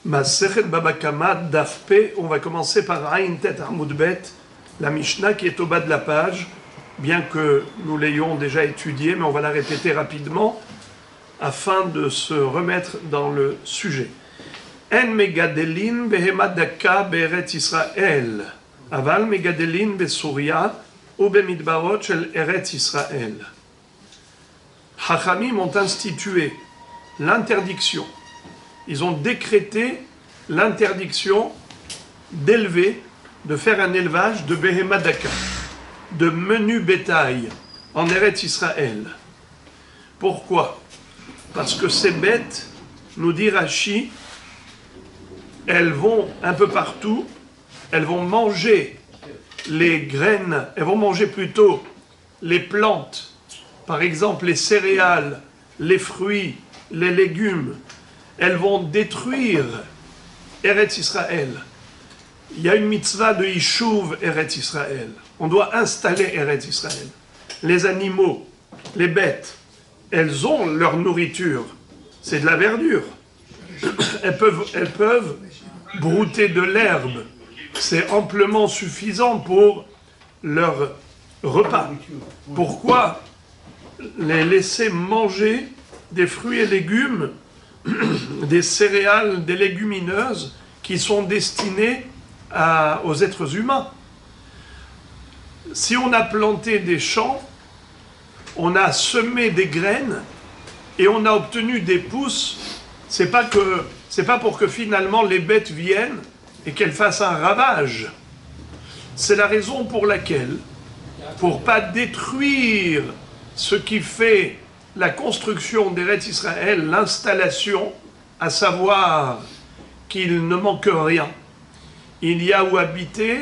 Masechet Baba Kama, Daf P, on va commencer par Aïn Tet Amud Bet, la Mishnah qui est au bas de la page, bien que nous l'ayons déjà étudiée, mais on va la répéter rapidement afin de se remettre dans le sujet. En megadelin behema daka be'eretz Israël, aval megadelin be'Souria ou be'midbarot shel eretz Israël. Chachamim ont institué l'interdiction. Ils ont décrété l'interdiction d'élever, de faire un élevage de Behema Daka, de menu bétail en Eretz Israël. Pourquoi? Parce que ces bêtes, nous dit Rashi, elles vont un peu partout, elles vont manger les graines, elles vont manger plutôt les plantes, par exemple les céréales, les fruits, les légumes. Elles vont détruire Eretz Israël. Il y a une mitzvah de Yishuv Eretz Israël. On doit installer Eretz Israël. Les animaux, les bêtes, elles ont leur nourriture. C'est de la verdure. Elles peuvent brouter de l'herbe. C'est amplement suffisant pour leur repas. Pourquoi les laisser manger des fruits et légumes, des céréales, des légumineuses qui sont destinées aux êtres humains? Si on a planté des champs, on a semé des graines et on a obtenu des pousses, c'est pas pour que finalement les bêtes viennent et qu'elles fassent un ravage. C'est la raison pour laquelle, pour pas détruire ce qui fait la construction d'Eretz Israël, l'installation, à savoir qu'il ne manque rien. Il y a où habiter,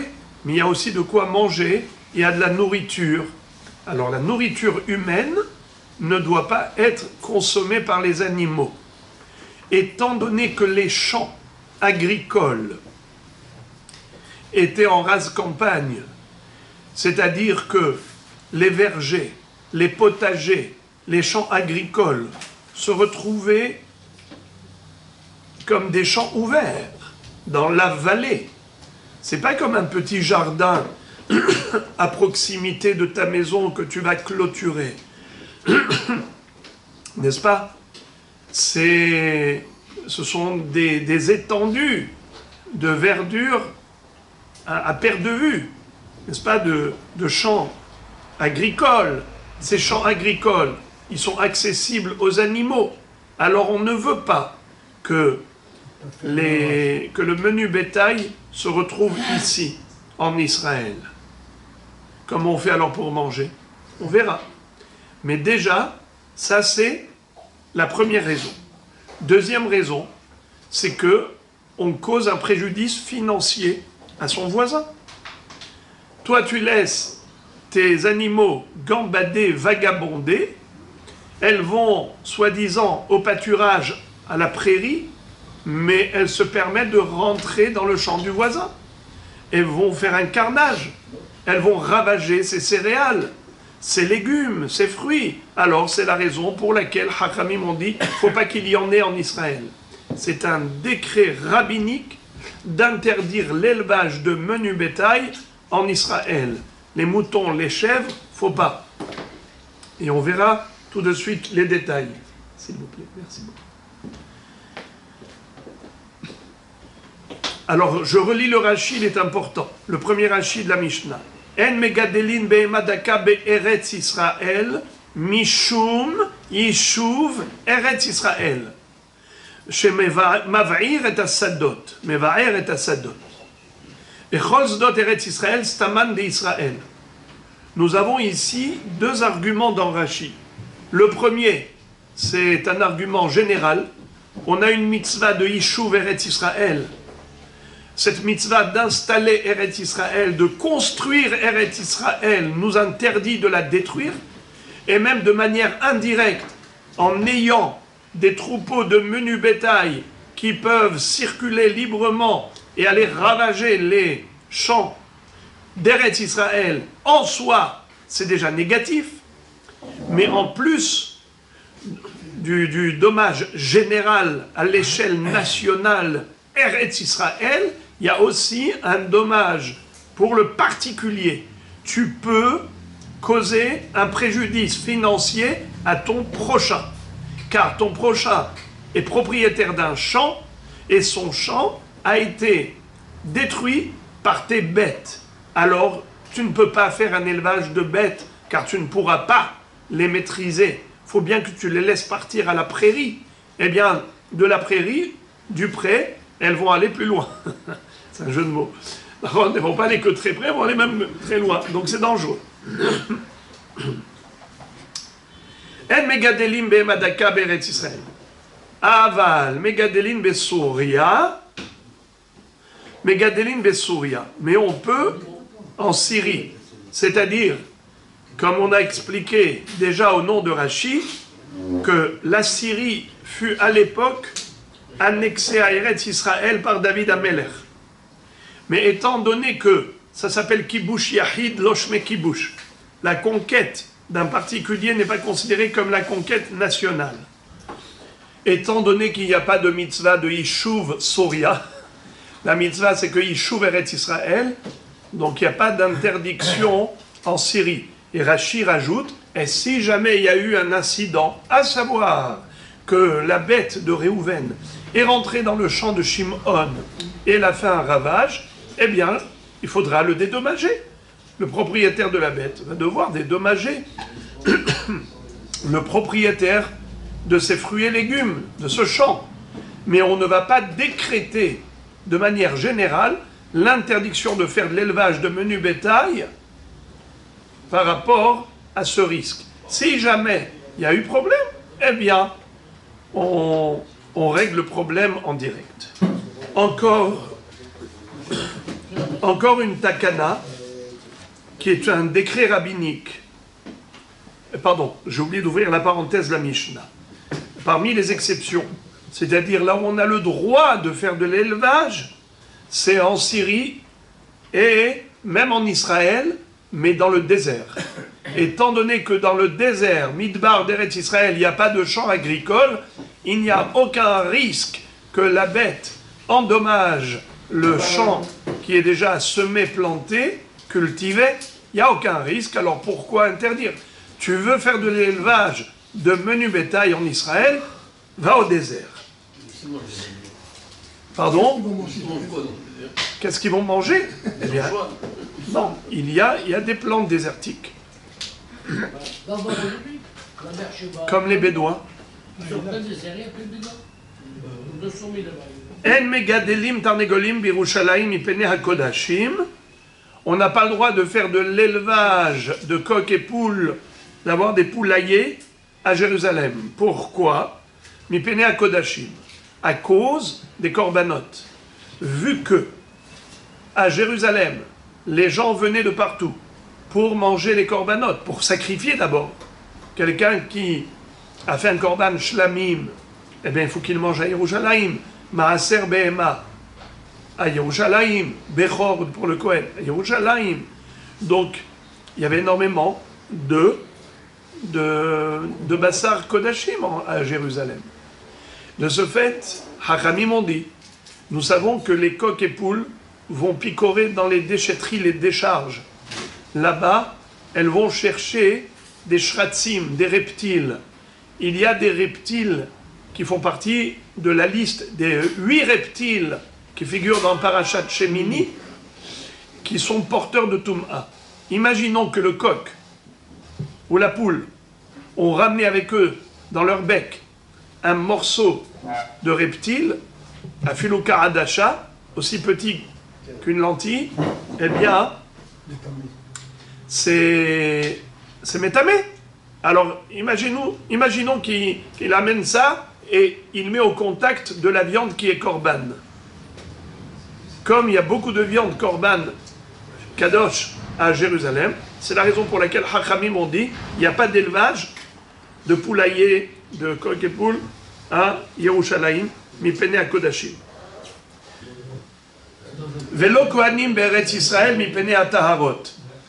mais il y a aussi de quoi manger, il y a de la nourriture. Alors la nourriture humaine ne doit pas être consommée par les animaux. Étant donné que les champs agricoles étaient en rase campagne, c'est-à-dire que les vergers, les potagers, les champs agricoles se retrouvaient comme des champs ouverts dans la vallée. C'est pas comme un petit jardin à proximité de ta maison que tu vas clôturer. N'est-ce pas? Ce sont des étendues de verdure à perte de vue, n'est-ce pas, de champs agricoles. Ces champs agricoles, ils sont accessibles aux animaux. Alors on ne veut pas que le menu bétail se retrouve ici, en Israël. Comment on fait alors pour manger? On verra. Mais déjà, ça c'est la première raison. Deuxième raison, c'est que on cause un préjudice financier à son voisin. Toi, tu laisses tes animaux gambader, vagabonder, elles vont, soi-disant, au pâturage, à la prairie, mais elles se permettent de rentrer dans le champ du voisin. Elles vont faire un carnage. Elles vont ravager ses céréales, ses légumes, ses fruits. Alors, c'est la raison pour laquelle Chachamim ont dit qu'il ne faut pas qu'il y en ait en Israël. C'est un décret rabbinique d'interdire l'élevage de menu bétail en Israël. Les moutons, les chèvres, faut pas. Et on verra tout de suite les détails. S'il vous plaît, merci beaucoup. Alors, je relis le Rashi, il est important. Le premier Rashi de la Mishnah. En megadelin behema daka be'eretz Israël, mishum yishuv eretz Israël. שמבעיר את השדות, מבער את השדות. בכל שדות ארץ ישראל, סתמן לישראל. Nous avons ici deux arguments dans Rashi. Le premier, c'est un argument général. On a une mitzvah de Yishuv Eretz Israël. Cette mitzvah d'installer Eretz Israël, de construire Eretz Israël, nous interdit de la détruire. Et même de manière indirecte, en ayant des troupeaux de menu bétail qui peuvent circuler librement et aller ravager les champs d'Eretz Israël, en soi, c'est déjà négatif, mais en plus du dommage général à l'échelle nationale Eretz Israël, il y a aussi un dommage pour le particulier. Tu peux causer un préjudice financier à ton prochain, car ton prochain est propriétaire d'un champ et son champ a été détruit par tes bêtes. Alors, tu ne peux pas faire un élevage de bêtes, car tu ne pourras pas les maîtriser. Il faut bien que tu les laisses partir à la prairie. Eh bien, de la prairie, du pré, elles vont aller plus loin. C'est un jeu de mots. Elles ne vont pas aller que très près, elles vont aller même très loin. Donc c'est dangereux. En megadelim be'emadaka be'eretz Israël. Aval megadelim be'Souria. Megadelim be'Souria. Mais on peut en Syrie. C'est-à-dire, comme on a expliqué déjà au nom de Rashi, que la Syrie fut à l'époque annexée à Eretz Israël par David Ameler. Mais étant donné que ça s'appelle Kibush Yahid Loshme Kibush, la conquête d'un particulier n'est pas considérée comme la conquête nationale. Étant donné qu'il n'y a pas de mitzvah de Yishuv Soria, la mitzvah c'est que Yishuv Eretz Israël, donc il n'y a pas d'interdiction en Syrie. Et Rashi rajoute, et si jamais il y a eu un incident, à savoir que la bête de Réhouven est rentrée dans le champ de Shimon et elle a fait un ravage, eh bien, il faudra le dédommager. Le propriétaire de la bête va devoir dédommager le propriétaire de ses fruits et légumes, de ce champ. Mais on ne va pas décréter de manière générale l'interdiction de faire de l'élevage de menu bétail par rapport à ce risque. Si jamais il y a eu problème, eh bien, on règle le problème en direct. Encore une takana, qui est un décret rabbinique. Pardon, j'ai oublié d'ouvrir la parenthèse de la Mishnah. Parmi les exceptions, c'est-à-dire là où on a le droit de faire de l'élevage, c'est en Syrie et même en Israël, mais dans le désert. Étant donné que dans le désert, Midbar d'Eretz Israël, il n'y a pas de champ agricole, il n'y a aucun risque que la bête endommage le champ qui est déjà semé, planté, cultivé. Il n'y a aucun risque, alors pourquoi interdire? Tu veux faire de l'élevage de menu bétail en Israël, va au désert. Pardon? Qu'est-ce qu'ils vont manger? Eh bien, non, il y a des plantes désertiques. Comme les Bédouins. En megadelim tarnegolim birushalayim ipene hakodashim. On n'a pas le droit de faire de l'élevage de coqs et poules, d'avoir des poulaillers à Jérusalem. Pourquoi? Mipene hakodashim. À cause des corbanotes. Vu que à Jérusalem, les gens venaient de partout pour manger les corbanotes, pour sacrifier d'abord. Quelqu'un qui a fait un korban shlamim, eh bien il faut qu'il mange à Yerushalayim. Maaser Behema à Yerushalayim, Bechor pour le Kohen à Yerushalayim. Donc il y avait énormément de Bassar Kodashim à Jérusalem. De ce fait, Hachamim ont dit, nous savons que les coqs et poules vont picorer dans les déchetteries, les décharges. Là-bas, elles vont chercher des shratzim, des reptiles. Il y a des reptiles qui font partie de la liste des 8 reptiles qui figurent dans Parashat Shemini, qui sont porteurs de Tum'a. Imaginons que le coq ou la poule ont ramené avec eux dans leur bec un morceau de reptile, un filoukaradasha, aussi petit qu'une lentille, eh bien, c'est métamé. Alors, imaginons qu'il amène ça et il met au contact de la viande qui est korban. Comme il y a beaucoup de viande korban kadosh à Jérusalem, c'est la raison pour laquelle Hachamim ont dit il n'y a pas d'élevage de poulailler, de coq et poule à Yerushalayim, mipene hakodashim. Velo kohanim be'eretz Israël mipene hataharot.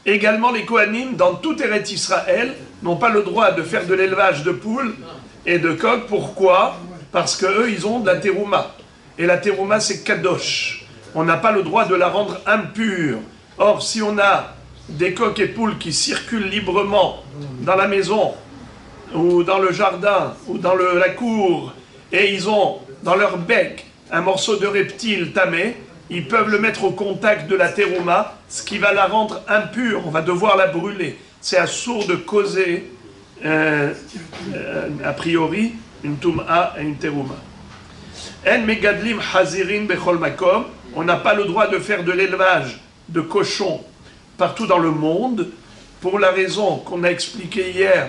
Également, les kohanim dans tout Eretz Israël n'ont pas le droit de faire de l'élevage de poules et de coqs. Pourquoi? Parce qu'eux, ils ont de la terouma. et la terouma c'est kadosh. On n'a pas le droit de la rendre impure. Or, si on a des coqs et poules qui circulent librement dans la maison, ou dans le jardin, ou dans la cour, et ils ont dans leur bec un morceau de reptile tamé, ils peuvent le mettre au contact de la terouma, ce qui va la rendre impure, on va devoir la brûler. C'est assourd de causer, a priori, une tum'a et une terouma. En megadlim hazirin bechol makom, on n'a pas le droit de faire de l'élevage de cochons partout dans le monde, pour la raison qu'on a expliquée hier,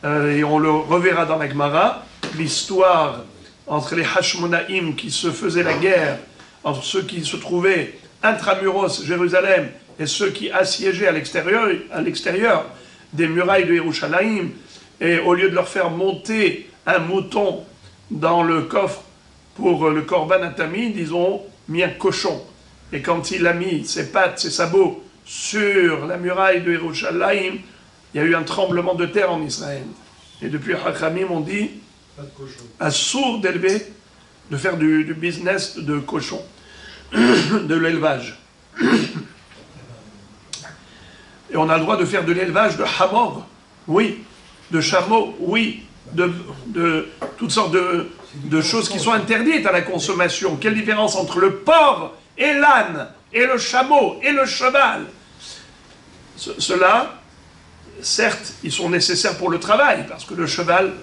et on le reverra dans la Gemara, l'histoire entre les Hashmonaïm qui se faisaient la guerre, entre ceux qui se trouvaient intramuros, Jérusalem, et ceux qui assiégeaient à l'extérieur des murailles de Yerushalayim, et au lieu de leur faire monter un mouton dans le coffre pour le Korban Atamid, ils ont mis un cochon. Et quand il a mis ses pattes, ses sabots sur la muraille de Yerushalayim, il y a eu un tremblement de terre en Israël. Et depuis Hachamim, on dit assourd d'élever, de faire du business de cochon, de l'élevage. Et on a le droit de faire de l'élevage de hamor, oui, de chameaux, oui, de toutes sortes de choses qui sont interdites à la consommation. Quelle différence entre le porc et l'âne, et le chameau, et le cheval? Ceux-là, certes, ils sont nécessaires pour le travail, parce que le cheval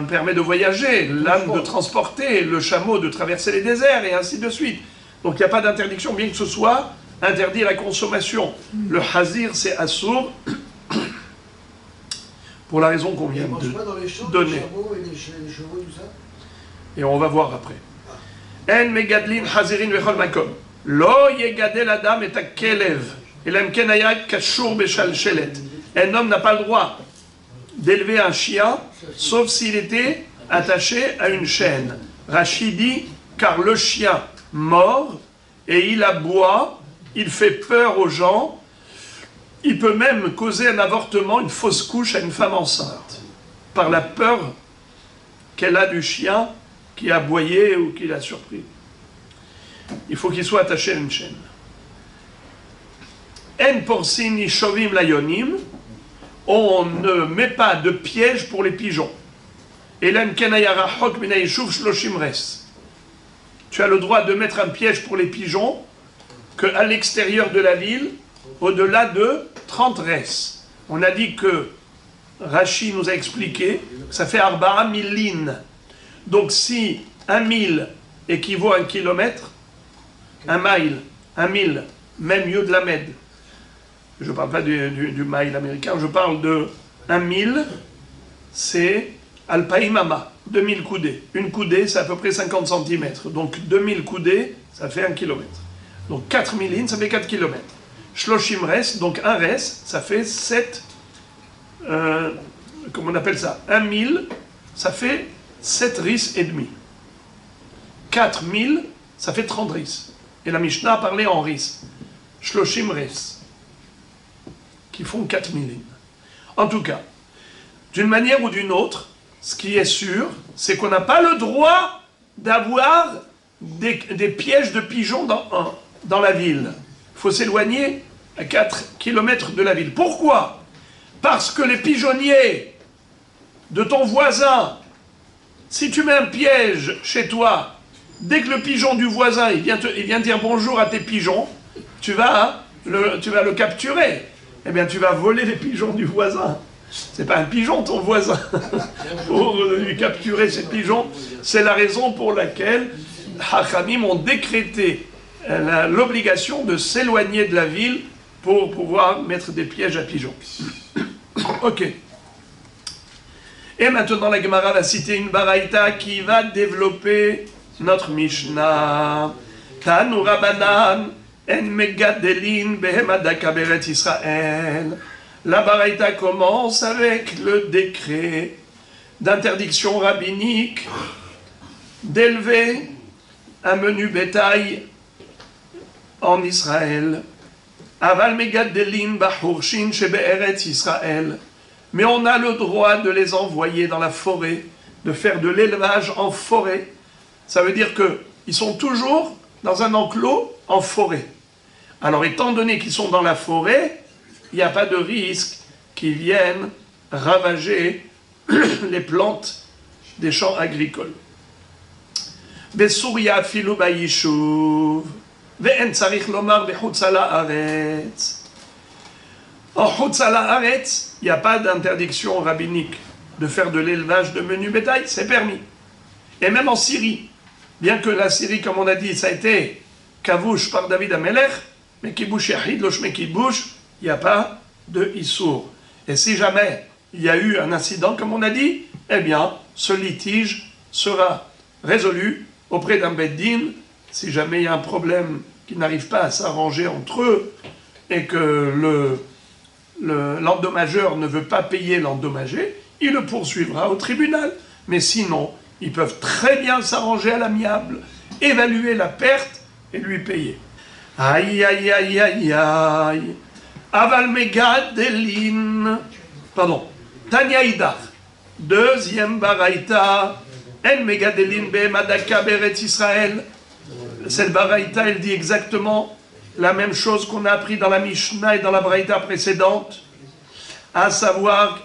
permet de voyager, l'âne de transporter, le chameau de traverser les déserts, et ainsi de suite. Donc il n'y a pas d'interdiction, bien que ce soit interdit à la consommation. Le hazir, c'est assourd, pour la raison qu'on vient de donner. Et on va voir après. En megadlin hazirin vechol makom. Lo yegadel adam et akelev. Elam ken haya kashur beshalshelet. Un homme n'a pas le droit d'élever un chien, sauf s'il était attaché à une chaîne. Rashi dit, car le chien mord, et il aboie, il fait peur aux gens, il peut même causer un avortement, une fausse couche à une femme enceinte, par la peur qu'elle a du chien qui a aboyé ou qui l'a surpris. Il faut qu'il soit attaché à une chaîne. En porsin ni shovim layonim, on ne met pas de piège pour les pigeons. Elam kenayara hok minayishuv shloshim res. Tu as le droit de mettre un piège pour les pigeons qu'à l'extérieur de la ville, au-delà de 30 res. On a dit que Rashi nous a expliqué que ça fait arba'a millin. Donc si 1 mille équivaut à 1 kilomètre, 1 mile, 1 mille, même mieux de la med. Je ne parle pas du mile américain, je parle de 1 mille, c'est alpaïmama, 2000 coudées. Une coudée, c'est à peu près 50 cm. Donc 2000 coudées, ça fait 1 km. Donc 4 millines, ça fait 4 km. Shloshim res, donc 1 res, ça fait 7, comment on appelle ça, 1 mille, ça fait 7 ris et demi. 4000, ça fait 30 ris. Et la Mishnah a parlé en ris. Shloshim res, qui font 4 millines. En tout cas, d'une manière ou d'une autre, ce qui est sûr, c'est qu'on n'a pas le droit d'avoir des pièges de pigeons dans la ville. Il faut s'éloigner à 4 km de la ville. Pourquoi? Parce que les pigeonniers de ton voisin, si tu mets un piège chez toi, dès que le pigeon du voisin il vient dire bonjour à tes pigeons, tu vas le capturer. Eh bien, tu vas voler les pigeons du voisin. C'est pas un pigeon, ton voisin. Pour lui capturer ces pigeons, c'est la raison pour laquelle Hachamim ont décrété l'obligation de s'éloigner de la ville pour pouvoir mettre des pièges à pigeons. Ok. Et maintenant, la Gemara va citer une baraïta qui va développer notre Mishnah. Tanu Rabbanan en megadelin behemadaka beret Israël. La baraïta commence avec le décret d'interdiction rabbinique d'élever un menu bétail en Israël. Aval megadelin bahurshin shebe'eret Israël. Mais on a le droit de les envoyer dans la forêt, de faire de l'élevage en forêt. Ça veut dire qu'il ils sont toujours dans un enclos en forêt. Alors, étant donné qu'ils sont dans la forêt, il n'y a pas de risque qu'ils viennent ravager les plantes des champs agricoles. בסוריה אפילו ביישוב, ואין צריך לומר בחוץ על הארץ. En חוץ על הארץ, il n'y a pas d'interdiction rabbinique de faire de l'élevage de menu bétail, c'est permis. Et même en Syrie, bien que la Syrie, comme on a dit, ça a été kavouch par David Amelech, mais kibush yahid, loshme kibush, il n'y a pas de issour. Et si jamais il y a eu un incident, comme on a dit, eh bien, ce litige sera résolu auprès d'un beddin. Si jamais il y a un problème qui n'arrive pas à s'arranger entre eux et que l'endommageur ne veut pas payer l'endommagé, il le poursuivra au tribunal. Mais sinon, ils peuvent très bien s'arranger à l'amiable, évaluer la perte et lui payer. Aïe, aïe, aïe, aïe, aïe. Aval megadelin. Pardon. Tanya Idar. Deuxième baraïta. En megadelin be'madaka be'eretz Israël. Cette baraïta, elle dit exactement la même chose qu'on a appris dans la Mishnah et dans la baraïta précédente, à savoir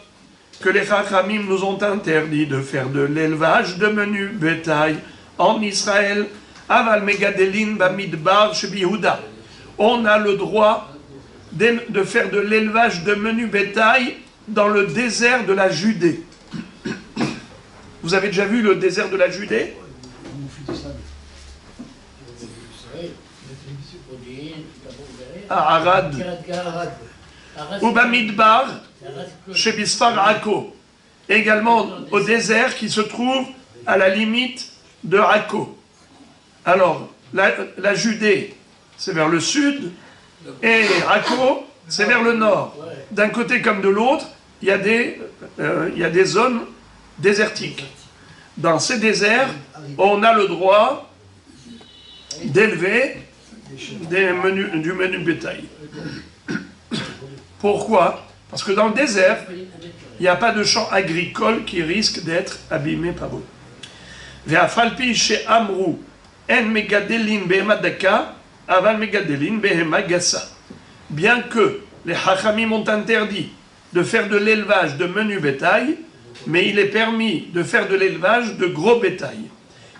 que les Chachamim nous ont interdit de faire de l'élevage de menu bétail en Israël. Aval megadelin bamidbar shebihuda. On a le droit de faire de l'élevage de menu bétail dans le désert de la Judée. Vous avez déjà vu le désert de la Judée? À Arad. Ou Bamidbar, chez Bisfar Akko. Également au désert qui se trouve à la limite de Akko. Alors, la Judée, c'est vers le sud, et Akko, c'est vers le nord. D'un côté comme de l'autre, il y a des zones désertiques. Dans ces déserts, on a le droit d'élever du menu bétail. Pourquoi? Parce que dans le désert, il n'y a pas de champ agricole qui risque d'être abîmé par eux. Ve'afalpi chez Amrou, en megadelin behemadaka, aval megadelin behemagassa. Bien que les Hachamim ont interdit de faire de l'élevage de menu bétail, mais il est permis de faire de l'élevage de gros bétail.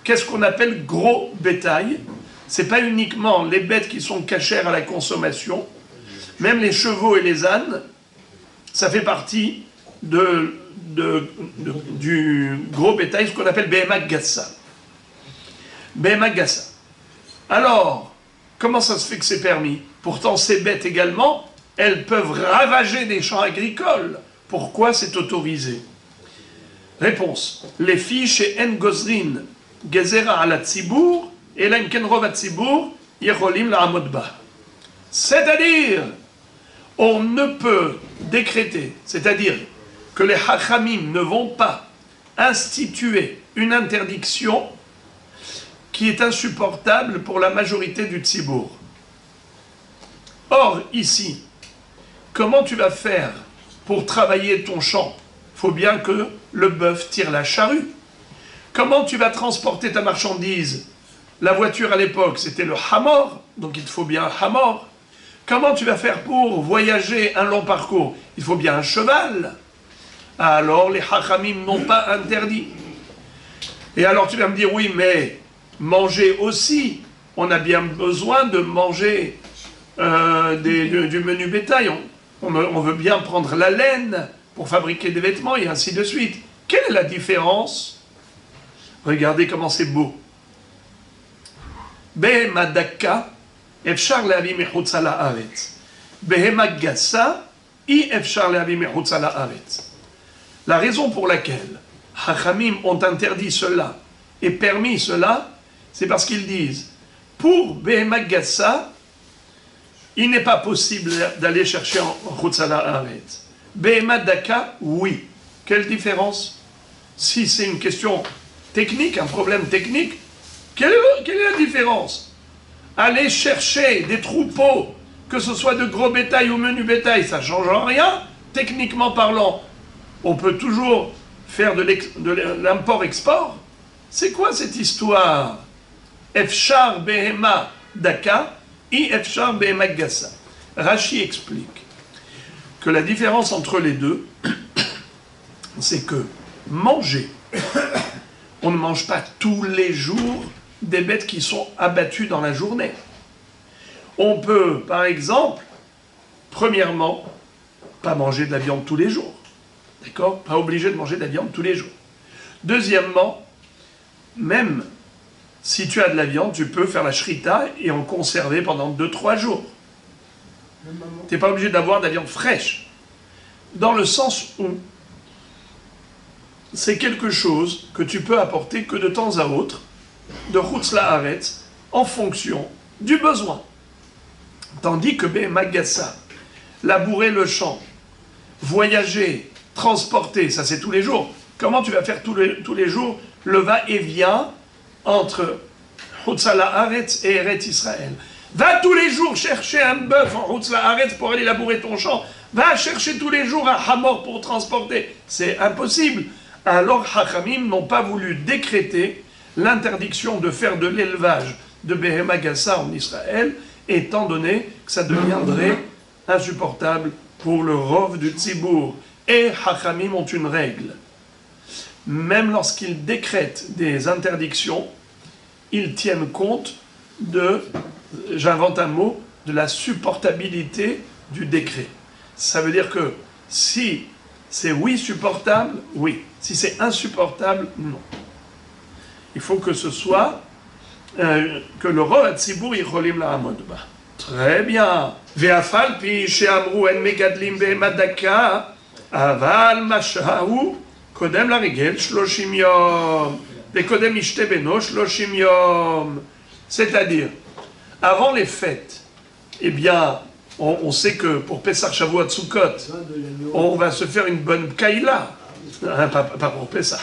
Qu'est-ce qu'on appelle gros bétail? C'est pas uniquement les bêtes qui sont cachères à la consommation, même les chevaux et les ânes, ça fait partie du gros bétail, ce qu'on appelle Behemah Gassa. Behemah Gassa. Alors, comment ça se fait que c'est permis? Pourtant, ces bêtes également, elles peuvent ravager des champs agricoles. Pourquoi c'est autorisé? Réponse. Les filles chez En Gozrin, Gezera ala Tzibour, et là, Kenrov Tzibour, Yecholim la Amodba. C'est-à-dire, on ne peut décréter, c'est-à-dire que les Hachamim ne vont pas instituer une interdiction qui est insupportable pour la majorité du Tzibour. Or, ici, comment tu vas faire pour travailler ton champ? Il faut bien que le bœuf tire la charrue. Comment tu vas transporter ta marchandise? La voiture à l'époque, c'était le hamor, donc il te faut bien un hamor. Comment tu vas faire pour voyager un long parcours? Il faut bien un cheval. Alors les Hachamim n'ont pas interdit. Et alors tu vas me dire, oui, mais manger aussi, on a bien besoin de manger du menu bétail. On veut bien prendre la laine pour fabriquer des vêtements et ainsi de suite. Quelle est la différence? Regardez comment c'est beau. Behema dakka, efshar lehavi mechutz ala haaretz. Behema gassa, i efshar lehavi mechutz ala haaretz. La raison pour laquelle Hachamim ont interdit cela et permis cela, c'est parce qu'ils disent, pour Behema gassa, il n'est pas possible d'aller chercher en chutz ala haaretz. Behema dakka, oui. Quelle différence? Si c'est une question technique, un problème technique, quelle est la différence? Aller chercher des troupeaux, que ce soit de gros bétail ou menu bétail, ça ne change rien. Techniquement parlant, on peut toujours faire de l'import-export. C'est quoi cette histoire? Efshar behema daka, i efshar behema gassa. Rashi explique que la différence entre les deux, c'est que manger, on ne mange pas tous les jours des bêtes qui sont abattues dans la journée. On peut, par exemple, premièrement, pas manger de la viande tous les jours. D'accord? Pas obligé de manger de la viande tous les jours. Deuxièmement, même si tu as de la viande, tu peux faire la shrita et en conserver pendant 2-3 jours. Tu n'es pas obligé d'avoir de la viande fraîche. Dans le sens où c'est quelque chose que tu peux apporter que de temps à autre, de Chutz La'aretz, en fonction du besoin. Tandis que Magassa, labourer le champ, voyager, transporter, ça c'est tous les jours. Comment tu vas faire tous les jours le va-et-vient entre Chutz La'aretz et Eretz Israël? Va tous les jours chercher un bœuf en Chutz La'aretz pour aller labourer ton champ. Va chercher tous les jours un hamor pour transporter. C'est impossible. Alors Chachamim n'ont pas voulu décréter l'interdiction de faire de l'élevage de Behema Gassa en Israël, étant donné que ça deviendrait insupportable pour le rov du Tzibour. Et Chachamim ont une règle. Même lorsqu'ils décrètent des interdictions, ils tiennent compte de, j'invente un mot, de la supportabilité du décret. Ça veut dire que si c'est oui supportable, oui. Si c'est insupportable, non. Il faut que ce soit que le rov hatzibour yicholim la'amod ba. Très bien. Ve'afal pi she'amru en megadlim behemat daka, aval mashahu kodem laregel 30 yom, ve'kodem ishte beno 30 yom. C'est-à-dire, avant les fêtes, eh bien, on sait que pour Pesach Shavuot Sukkot, on va se faire une bonne kaïla. Hein, pas pour Pesach.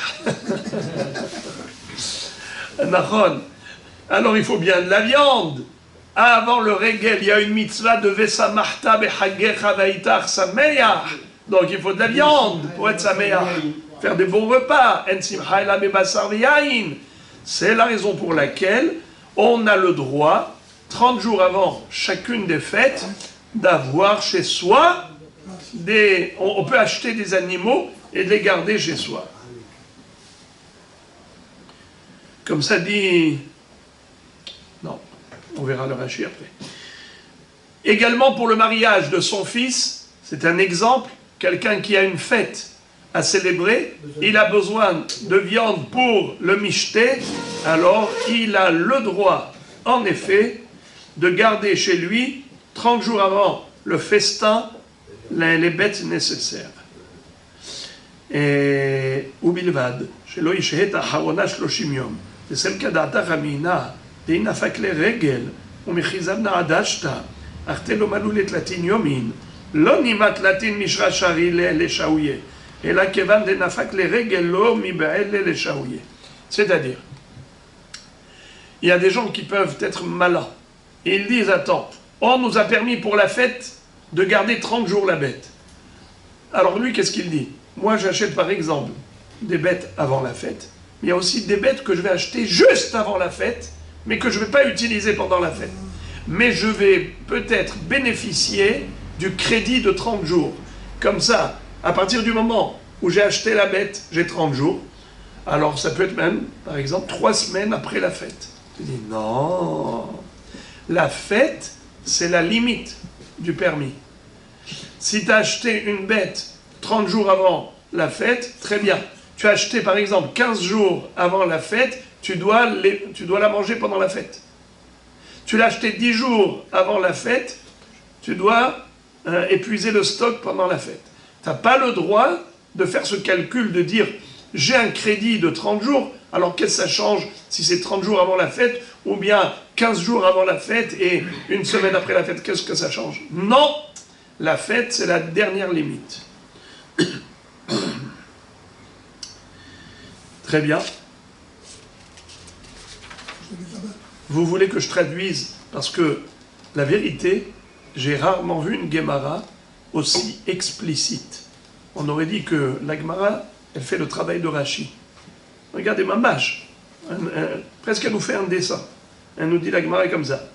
Alors il faut bien de la viande. Avant le régel, il y a une mitzvah de Vesamachta bechagecha vaitar sameach. Donc il faut de la viande pour être sameach. Faire des bons repas. En simcha ela bebasar v'yayin. C'est la raison pour laquelle on a le droit, 30 jours avant chacune des fêtes, d'avoir chez soi des... On peut acheter des animaux et de les garder chez soi. Comme ça dit... Non, on verra le Rashi après. Également pour le mariage de son fils, c'est un exemple, quelqu'un qui a une fête à célébrer, il a besoin de viande pour le michté, alors il a le droit, en effet, de garder chez lui 30 jours avant le festin, les bêtes nécessaires. Et Ubilvad, chez Loïshet Aharona 30 yom, c'est celle qu'Adata Ramina, Deinafak le Regel, ou Mechizabna Adashta, Artelo Maloulet Latin Yomin, Lonimat Latin Mishra Shari le Shaouye, et la Kevan Deinafak le Regel lo Mibael le Shaouye. C'est-à-dire, il y a des gens qui peuvent être malins, et ils disent, attends, on nous a permis pour la fête de garder 30 jours la bête. Alors lui, qu'est-ce qu'il dit? Moi, j'achète par exemple des bêtes avant la fête. Il y a aussi des bêtes que je vais acheter juste avant la fête, mais que je ne vais pas utiliser pendant la fête. Mais je vais peut-être bénéficier du crédit de 30 jours. Comme ça, à partir du moment où j'ai acheté la bête, j'ai 30 jours. Alors ça peut être même, par exemple, 3 semaines après la fête. Je dis non, la fête, c'est la limite du permis. Si tu as acheté une bête 30 jours avant la fête, très bien. Tu as acheté par exemple 15 jours avant la fête, tu dois la manger pendant la fête. Tu l'as acheté 10 jours avant la fête, tu dois épuiser le stock pendant la fête. Tu n'as pas le droit de faire ce calcul de dire j'ai un crédit de 30 jours, alors qu'est-ce que ça change si c'est 30 jours avant la fête ou bien 15 jours avant la fête et une semaine après la fête, qu'est-ce que ça change? Non, la fête c'est la dernière limite. Très bien. Vous voulez que je traduise? Parce que la vérité, j'ai rarement vu une Gemara aussi explicite. On aurait dit que la Gemara, elle fait le travail de Rashi. Regardez Mamash, presque elle nous fait un dessin. Elle nous dit la Gemara comme ça.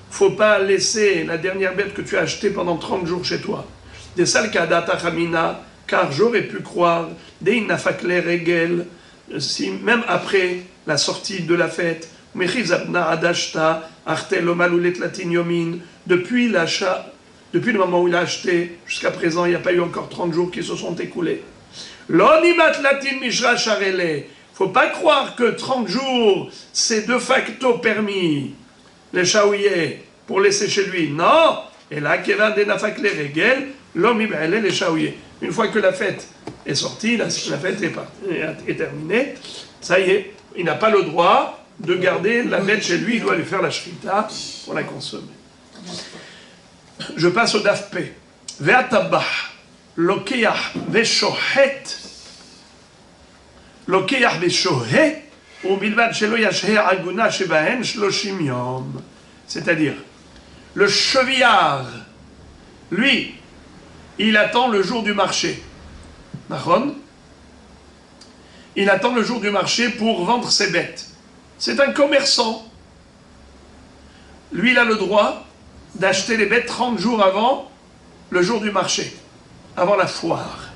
Faut pas laisser la dernière bête que tu as achetée pendant 30 jours chez toi. Des salkadata chamina, car j'aurais pu croire, des nafakle regel, si même après la sortie de la fête, depuis l'achat, depuis le moment où il a acheté, jusqu'à présent, il n'y a pas eu encore 30 jours qui se sont écoulés. Faut pas croire que 30 jours, c'est de facto permis, les shaouye, pour laisser chez lui. Non! Et là, les shaouye. Une fois que la fête est sortie, la fête est terminée, ça y est, il n'a pas le droit de garder la bête chez lui, il doit lui faire la shrita pour la consommer. Je passe au daf P. Ve'atabah, lokeach ve'shohet, lokeach ve'shohet, ou bilvad shelo yashhe aguna shebahen shloshim yom. C'est-à-dire, le chevillard, lui, il attend le jour du marché. Nachon? Il attend le jour du marché pour vendre ses bêtes. C'est un commerçant. Lui, il a le droit d'acheter les bêtes 30 jours avant le jour du marché, avant la foire.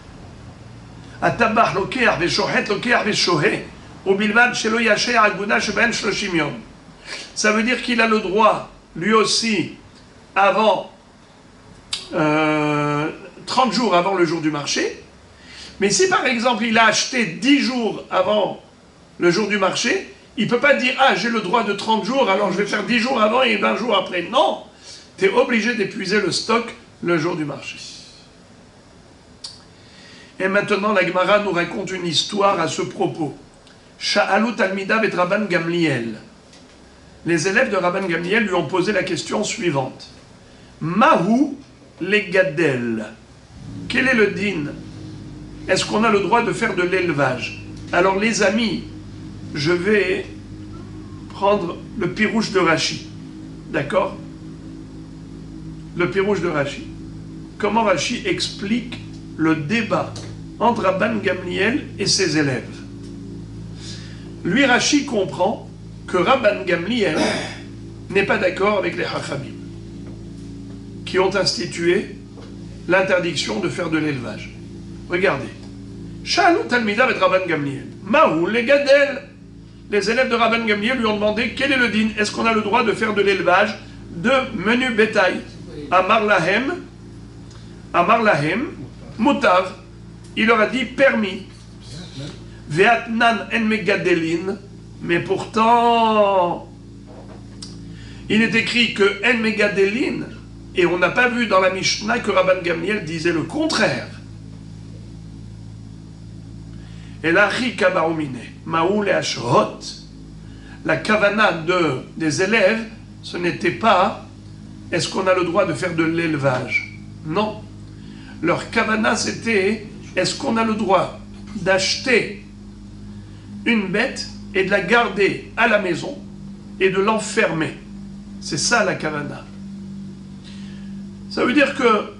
Atabach lokeach veshohet lokeach veshohet ubilvad shelo yashe aguna sheben shloshim yom. Ça veut dire qu'il a le droit, lui aussi, avant 30 jours avant le jour du marché. Mais si par exemple il a acheté 10 jours avant le jour du marché, il ne peut pas dire « Ah, j'ai le droit de 30 jours, alors je vais faire 10 jours avant et 20 jours après. » Non, tu es obligé d'épuiser le stock le jour du marché. Et maintenant, la Gemara nous raconte une histoire à ce propos. Sha'alu Talmidav et Rabban Gamliel. Les élèves de Rabban Gamliel lui ont posé la question suivante. Mahu legadel. Quel est le din? Est-ce qu'on a le droit de faire de l'élevage? Alors les amis, je vais prendre le pirouche de Rashi. D'accord? Le pirouche de Rashi. Comment Rashi explique le débat entre Rabban Gamliel et ses élèves? Lui, Rashi comprend que Rabban Gamliel n'est pas d'accord avec les Chachamim, qui ont institué l'interdiction de faire de l'élevage. Regardez. Shalou Talmidav et Rabban Gamliel. Mahou les Gadel. Les élèves de Rabban Gamliel lui ont demandé quel est le din. Est-ce qu'on a le droit de faire de l'élevage de menu bétail? Amar lahem, mutav. Il leur a dit permis. Ve'atnan en megadelin. Mais pourtant, il est écrit que en megadelin, et on n'a pas vu dans la Mishnah que Rabban Gamliel disait le contraire. Et la rikabaumine, maoul et ashrot, la kavana des élèves, ce n'était pas est-ce qu'on a le droit de faire de l'élevage? Non. Leur kavana c'était est-ce qu'on a le droit d'acheter une bête et de la garder à la maison et de l'enfermer? C'est ça la kavana. Ça veut dire que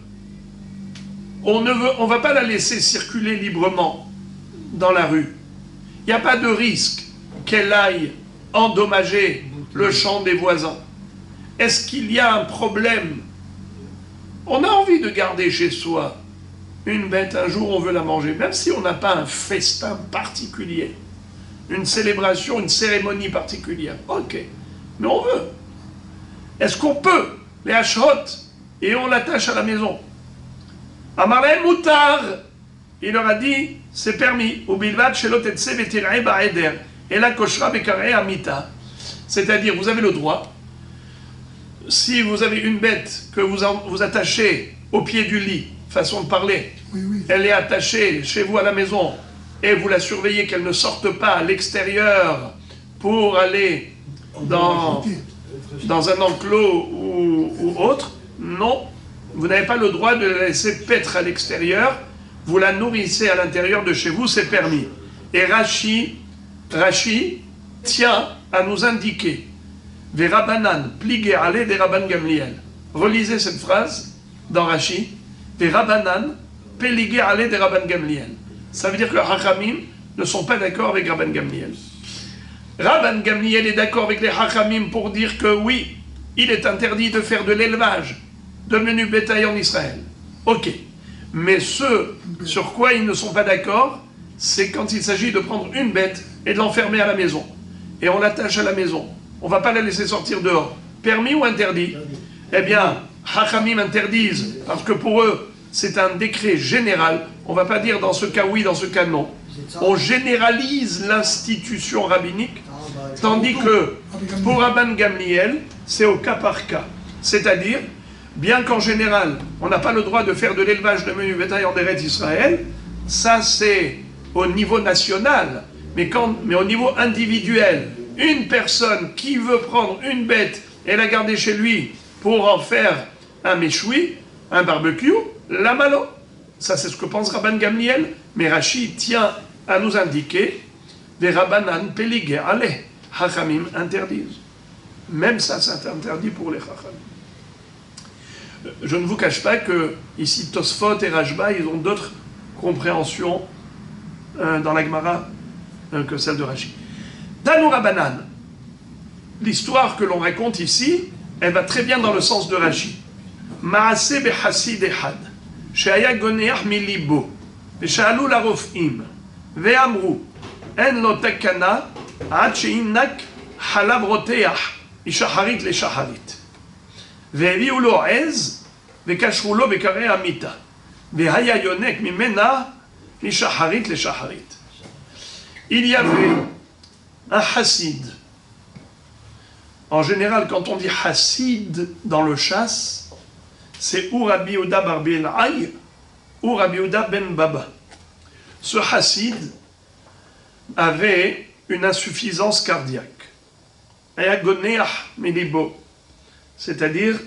on ne va pas la laisser circuler librement dans la rue. Il n'y a pas de risque qu'elle aille endommager le champ des voisins. Est-ce qu'il y a un problème? On a envie de garder chez soi une bête, un jour on veut la manger, même si on n'a pas un festin particulier, une célébration, une cérémonie particulière. Ok, mais on veut. Est-ce qu'on peut les ashrot et on l'attache à la maison? Amarem Moutar, il leur a dit, c'est permis. C'est-à-dire, vous avez le droit, si vous avez une bête que vous attachez au pied du lit, façon de parler, elle est attachée chez vous à la maison, et vous la surveillez qu'elle ne sorte pas à l'extérieur pour aller dans un enclos ou autre, non, vous n'avez pas le droit de la laisser paître à l'extérieur. Vous la nourrissez à l'intérieur de chez vous, c'est permis. Et Rashi tient à nous indiquer Ve Rabbanan pligé ale des Rabban Gamliel. Relisez cette phrase dans Rashi. Ve Rabbanan pligé ale des Rabban Gamliel. Ça veut dire que les Hachamim ne sont pas d'accord avec Rabban Gamliel. Rabban Gamliel est d'accord avec les Hachamim pour dire que oui, il est interdit de faire de l'élevage de menu bétail en Israël. Ok. Mais ce sur quoi ils ne sont pas d'accord, c'est quand il s'agit de prendre une bête et de l'enfermer à la maison. Et on l'attache à la maison. On ne va pas la laisser sortir dehors. Permis ou interdit? Eh bien, Hachamim interdisent, parce que pour eux, c'est un décret général. On ne va pas dire dans ce cas oui, dans ce cas non. On généralise l'institution rabbinique, tandis que pour Rabban Gamliel, c'est au cas par cas. C'est-à-dire, bien qu'en général, on n'a pas le droit de faire de l'élevage de menu bétail en Eretz Israël, ça c'est au niveau national, mais au niveau individuel, une personne qui veut prendre une bête et la garder chez lui pour en faire un méchoui, un barbecue, la malo. Ça c'est ce que pense Rabban Gamliel, mais Rashi tient à nous indiquer des Rabbanan Peligé, allez, Hachamim interdisent. Même ça, c'est interdit pour les Chachamim. Je ne vous cache pas que ici Tosfot et Rashba, ils ont d'autres compréhensions dans la Gemara que celle de Rashi. Tanu Rabbanan, l'histoire que l'on raconte ici, elle va très bien dans le sens de Rashi. Maaseh behasid ehad, she'aya goneach milibo, ve'sha'alu larof'im, ve'amru, en lo takana, ad she'innak halav roteach, משחרית לשחרית. והביאו לו עז וקשרו לו בקרי המיטה. והיה יונק ממנה משחרית לשחרית. Il y avait un chassid. En général, quand on dit chassid dans le chasse, c'est ou Rabbi Yehuda bar Bil'ay ou Rabbi Yehuda ben Baba. Ce chassid avait une insuffisance cardiaque. C'est-à-dire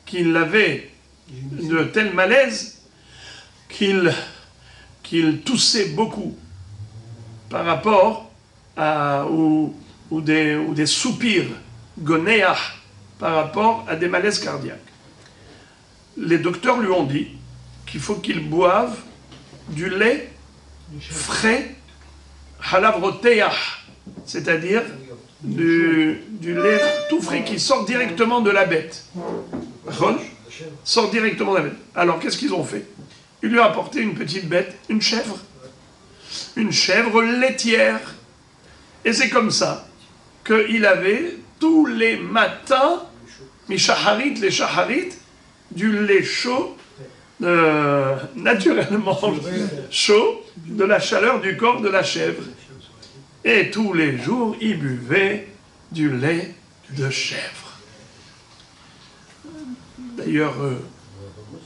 qu'il avait de tels malaises qu'il toussait beaucoup par rapport à ou des soupirs gonéach par rapport à des malaises cardiaques. Les docteurs lui ont dit qu'il faut qu'il boive du lait frais, halav roteach, c'est-à-dire du lait tout frais qui sort directement de la bête. Sort directement de la bête. Alors qu'est-ce qu'ils ont fait? Ils lui ont apporté une petite bête, une chèvre laitière. Et c'est comme ça qu'il avait tous les matins, mishaharit, les shaharit, du lait chaud, naturellement chaud, de la chaleur du corps de la chèvre. Et tous les jours, il buvait du lait de chèvre. D'ailleurs,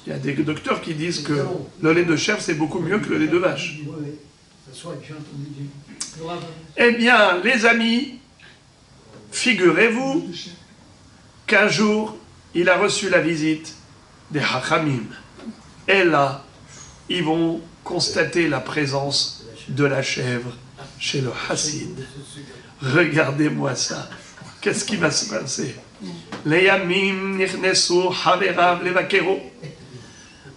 il y a des docteurs qui disent que le lait de chèvre, c'est beaucoup mieux que le lait de vache. Eh bien, les amis, figurez-vous qu'un jour, il a reçu la visite des Hachamim. Et là, ils vont constater la présence de la chèvre chez le Hassid. Regardez-moi ça. Qu'est-ce qui va se passer?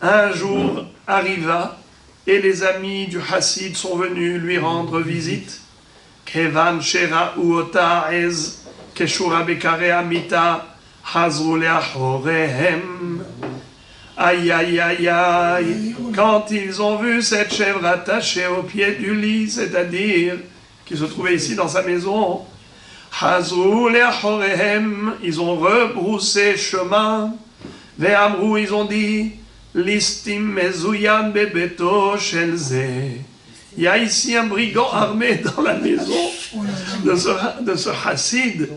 Un jour arriva et les amis du Hassid sont venus lui rendre visite. Kevan shera uota ez keshura bekare amita hazru leachorehem. Aïe, aïe, aïe, aïe, quand ils ont vu cette chèvre attachée au pied du lit, c'est-à-dire qui se trouvait ici dans sa maison, Hazou le'achorehem, ils ont rebroussé chemin, ve'amrou, ils ont dit, listim mezouyan bebeto shelze. Il y a ici un brigand armé dans la maison de ce Hassid,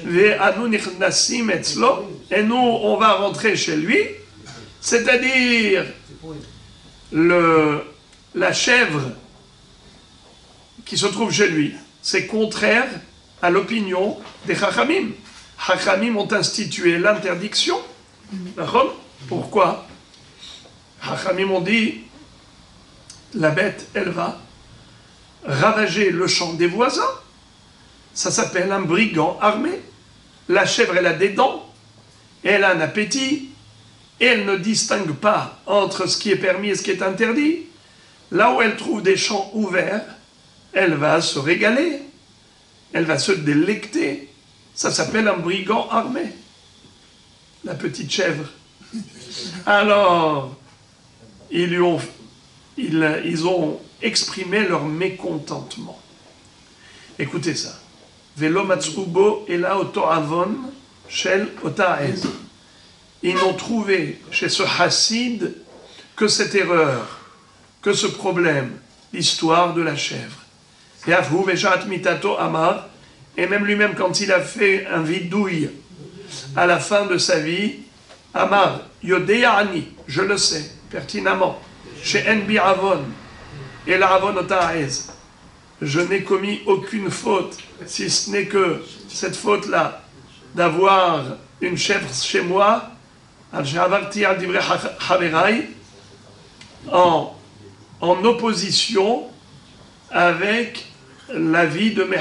ve'anu nichnasim etzlo, et nous, on va rentrer chez lui. C'est-à-dire la chèvre qui se trouve chez lui, c'est contraire à l'opinion des Chachamim. Chachamim ont institué l'interdiction. Pourquoi? Chachamim ont dit, la bête, elle va ravager le champ des voisins. Ça s'appelle un brigand armé. La chèvre, elle a des dents, elle a un appétit, et elle ne distingue pas entre ce qui est permis et ce qui est interdit. Là où elle trouve des champs ouverts, elle va se régaler. elle va se délecter. Ça s'appelle un brigand armé, la petite chèvre. Alors, ils ont exprimé leur mécontentement. Écoutez ça. Velo matsubo ela oto avon shel otaez. Ils n'ont trouvé chez ce chassid que cette erreur, que ce problème, l'histoire de la chèvre. Et même lui-même, quand il a fait un vidouille à la fin de sa vie, Amar, Yodeani, je le sais pertinemment, chez Enbi Avon et la Avon Otaez, je n'ai commis aucune faute, si ce n'est que cette faute-là, d'avoir une chèvre chez moi, en opposition avec l'avis de mes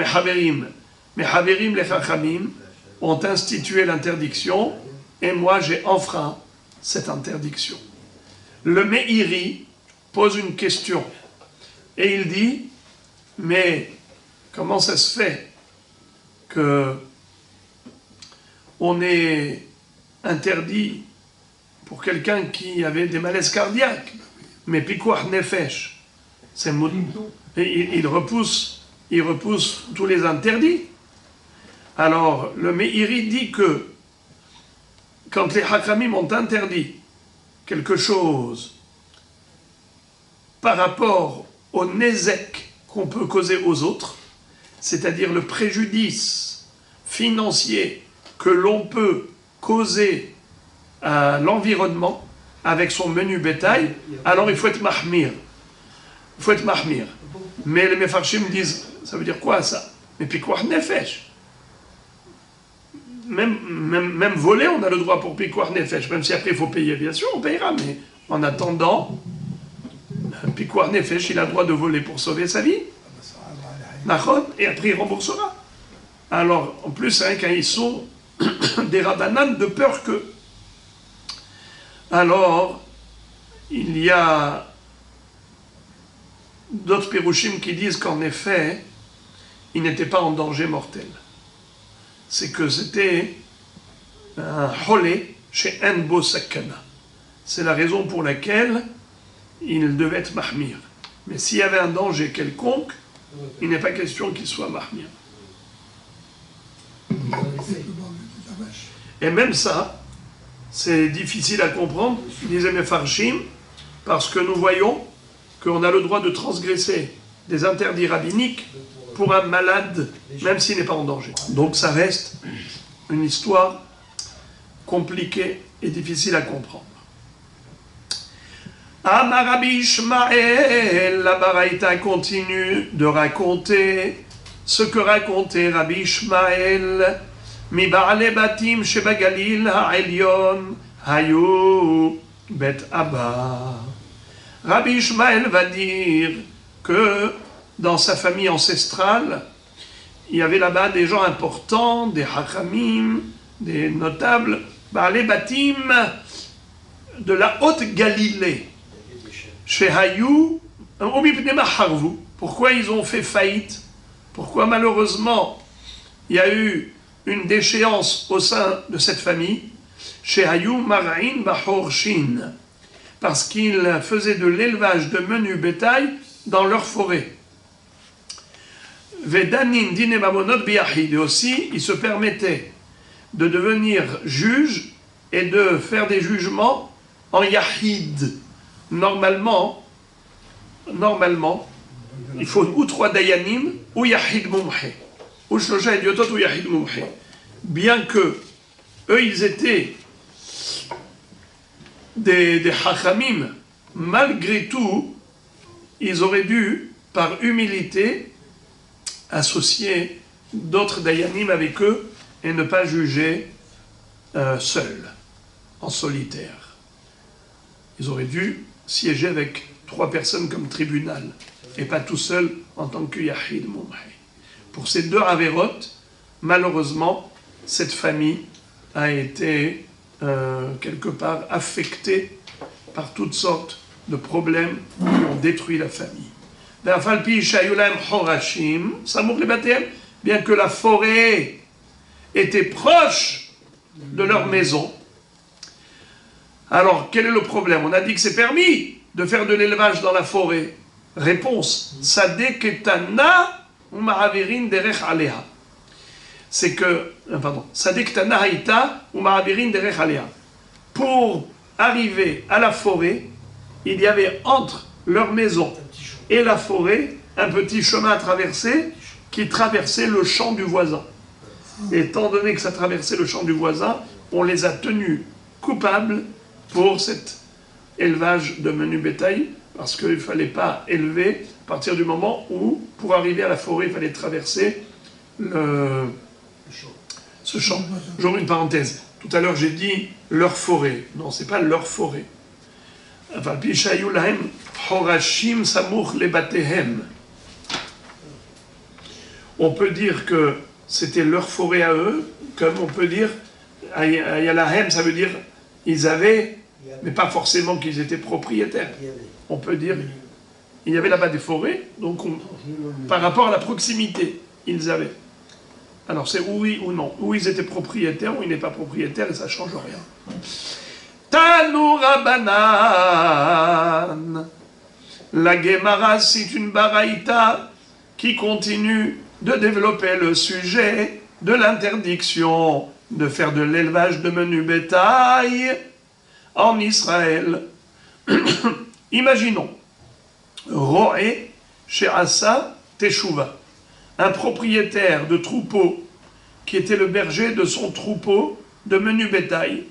haverim. Mes haverim, les chachamim, ont institué l'interdiction, et moi j'ai enfreint cette interdiction. Le Meiri pose une question, et il dit, mais comment ça se fait que on est interdit pour quelqu'un qui avait des malaises cardiaques, mais pikuach nefesh, c'est il repousse tous les interdits. Alors le Meiri dit que quand les Hakamim ont interdit quelque chose par rapport au nezek qu'on peut causer aux autres, c'est-à-dire le préjudice financier que l'on peut causer à l'environnement avec son menu bétail, alors il faut être mahmir. Il faut être mahmir. Mais les mefarshim disent, ça veut dire quoi ça? Mais pikuach nefesh. Même voler, on a le droit pour pikuach nefesh, même si après il faut payer, bien sûr, on payera, mais en attendant, pikuach nefesh, il a le droit de voler pour sauver sa vie. Et après il remboursera. Alors, en plus, hein, quand ils sont des rabbanan de peur que. Alors, il y a d'autres pérouchim qui disent qu'en effet, il n'était pas en danger mortel. C'est que c'était un holé chez Enbo Sakana. C'est la raison pour laquelle il devait être mahmir. Mais s'il y avait un danger quelconque, il n'est pas question qu'il soit mahmir. Et même ça, c'est difficile à comprendre, disait Mefarshim, parce que nous voyons qu'on a le droit de transgresser des interdits rabbiniques pour un malade, même s'il n'est pas en danger. Donc ça reste une histoire compliquée et difficile à comprendre. Amar Rabbi Ishmael, la Baraïta continue de raconter ce que racontait Rabbi Ishmael. Mi ba'ale batim shebagalil ha'elyon hayu bet Abba. Rabbi Ishmael va dire que dans sa famille ancestrale, il y avait là-bas des gens importants, des hachamim, des notables, ba'ale batim de la haute Galilée. Chez Hayou, pourquoi ils ont fait faillite? Pourquoi malheureusement il y a eu une déchéance au sein de cette famille? Chez Hayou Mar'in Bahorshin, parce qu'ils faisaient de l'élevage de menu bétail dans leur forêt. Vedanin Dine Mamonot Biahid, et aussi ils se permettaient de devenir juges et de faire des jugements en Yahid. Normalement, il faut ou 3 dayanim, ou Yahid Mumhe, ou Shlosha Idiotot, ou Yahid Mumhe. Bien que eux, ils étaient des hachamim, malgré tout, ils auraient dû, par humilité, associer d'autres dayanim avec eux et ne pas juger seuls, en solitaire. Ils auraient dû siéger avec 3 personnes comme tribunal, et pas tout seul en tant que Yahid Mumhe. Pour ces 2 avérotes, malheureusement, cette famille a été quelque part affectée par toutes sortes de problèmes qui ont détruit la famille. bien que la forêt était proche de leur maison. Alors, quel est le problème? On a dit que c'est permis de faire de l'élevage dans la forêt. Réponse, Sadeketana ou Ma'avirin derech aleha. C'est que, pardon, Sadeketana haïta ou Ma'avirin derech aleha. Pour arriver à la forêt, il y avait entre leur maison et la forêt un petit chemin à traverser qui traversait le champ du voisin. Et étant donné que ça traversait le champ du voisin, on les a tenus coupables pour cet élevage de menu bétail, parce qu'il ne fallait pas élever à partir du moment où, pour arriver à la forêt, il fallait traverser ce champ. J'ouvre une parenthèse. Tout à l'heure, j'ai dit leur forêt. Non, ce n'est pas leur forêt. On peut dire que c'était leur forêt à eux, comme on peut dire, Ayalahem, ça veut dire ils avaient, mais pas forcément qu'ils étaient propriétaires. On peut dire, il y avait là-bas des forêts, donc par rapport à la proximité, ils avaient. Alors c'est oui ou non, ou ils étaient propriétaires, ou ils n'étaient pas propriétaires, et ça ne change rien. Tanu Rabanan. La Gemara, c'est une baraïta qui continue de développer le sujet de l'interdiction de faire de l'élevage de menu bétail en Israël. Imaginons, Roé chez Assa Teshuva, un propriétaire de troupeau qui était le berger de son troupeau de menu bétail,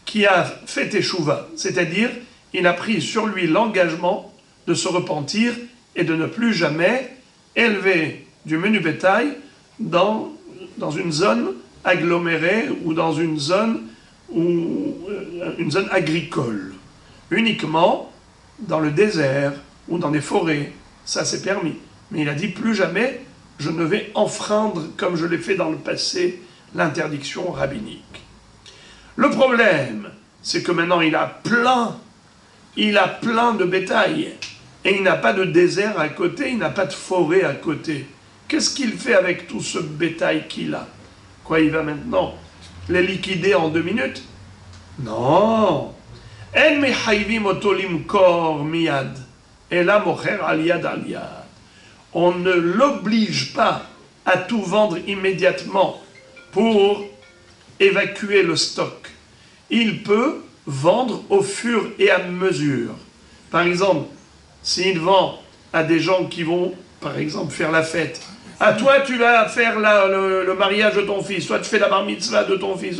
qui a fait Teshuva, c'est-à-dire il a pris sur lui l'engagement de se repentir et de ne plus jamais élever du menu bétail dans une zone agglomérée ou dans une zone agricole. Uniquement dans le désert ou dans des forêts, ça c'est permis. Mais il a dit plus jamais je ne vais enfreindre, comme je l'ai fait dans le passé, l'interdiction rabbinique. Le problème, c'est que maintenant il a plein de bétail. Et il n'a pas de désert à côté, il n'a pas de forêt à côté. Qu'est-ce qu'il fait avec tout ce bétail qu'il a? Quoi, il va maintenant les liquider en 2 minutes? Non. En mechayvim oto limkor miyad, ela mocher al yad al yad. On ne l'oblige pas à tout vendre immédiatement pour évacuer le stock. Il peut vendre au fur et à mesure. Par exemple, s'il vend à des gens qui vont, par exemple, faire la fête, à toi tu vas faire le mariage de ton fils, toi tu fais la bar mitzvah de ton fils,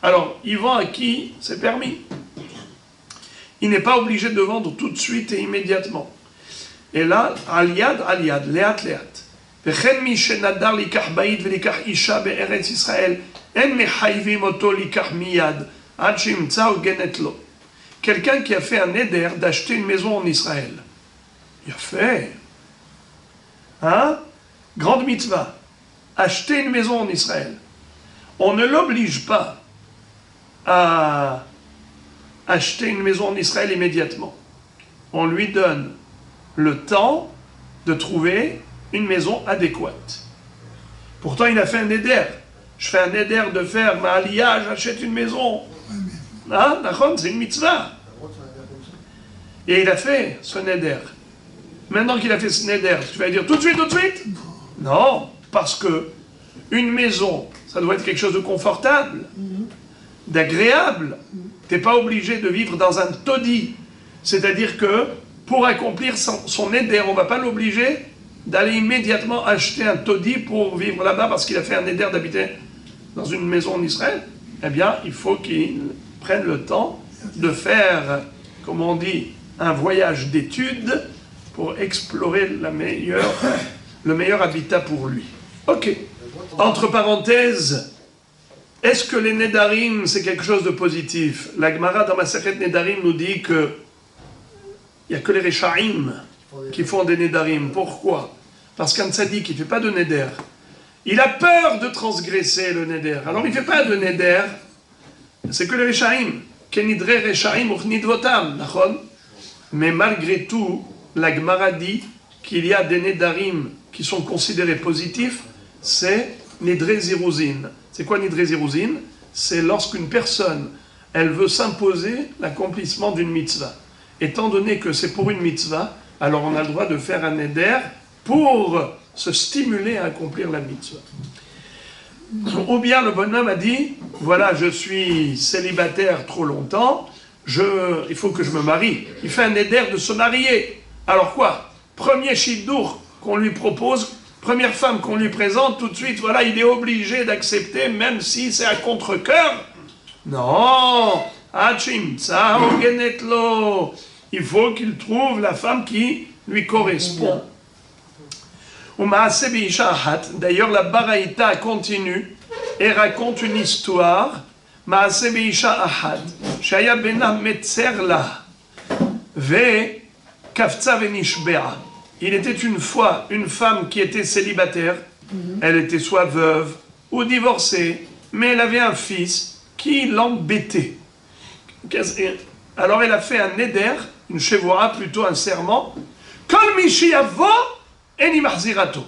alors il vend à qui c'est permis. Il n'est pas obligé de vendre tout de suite et immédiatement. Et là, aliad, leat, leat. Vechen mi shenadar likach ba'id velikach isha be'eretz Israël, en mechayvim oto likach miyad, ad shimtza ou genet lo. Quelqu'un qui a fait un éder d'acheter une maison en Israël. Il a fait. Hein? Grande mitzvah. Acheter une maison en Israël. On ne l'oblige pas à acheter une maison en Israël immédiatement. On lui donne le temps de trouver une maison adéquate. Pourtant, il a fait un éder. Je fais un éder de faire ma aliyah, j'achète une maison. Ah, d'accord, c'est une mitzvah. Et il a fait ce neder. Maintenant qu'il a fait ce neder, tu vas dire tout de suite? Non, parce que une maison, ça doit être quelque chose de confortable, d'agréable. Tu n'es pas obligé de vivre dans un taudis. C'est-à-dire que pour accomplir son neder, on ne va pas l'obliger d'aller immédiatement acheter un taudis pour vivre là-bas parce qu'il a fait un neder d'habiter dans une maison en Israël. Eh bien, il faut qu'il prenne le temps de faire, comme on dit, un voyage d'études pour explorer le meilleur habitat pour lui. Ok. Entre parenthèses, est-ce que les Nedarim, c'est quelque chose de positif? La Gemara dans Masechet Nedarim nous dit que il n'y a que les Rechaim qui font des Nedarim. Pourquoi? Parce qu'un tzaddik qui ne fait pas de Neder, il a peur de transgresser le Neder. Alors il ne fait pas de Neder, c'est que les Rechaim. Kenidre Rechaim uchnidvotam, nachon? Mais malgré tout, la Gemara dit qu'il y a des Nedarim qui sont considérés positifs c'est Nidre Ziruzin. C'est quoi Nidre Ziruzin? C'est lorsqu'une personne, elle veut s'imposer l'accomplissement d'une mitzvah. Étant donné que c'est pour une mitzvah, alors on a le droit de faire un neder pour se stimuler à accomplir la mitzvah. Ou bien le bonhomme a dit, voilà, je suis célibataire trop longtemps, il faut que je me marie. Il fait un neder de se marier. Alors quoi? Premier shidduch qu'on lui propose, première femme qu'on lui présente, tout de suite, voilà, il est obligé d'accepter, même si c'est à contre-cœur. Non, il faut qu'il trouve la femme qui lui correspond. D'ailleurs, la Baraïta continue et raconte une histoire. Il était une fois une femme qui était célibataire. Elle était soit veuve ou divorcée, mais elle avait un fils qui l'embêtait. Alors elle a fait un neder, une chevoura, plutôt un serment. Kol mishi yavo eni mahzirato.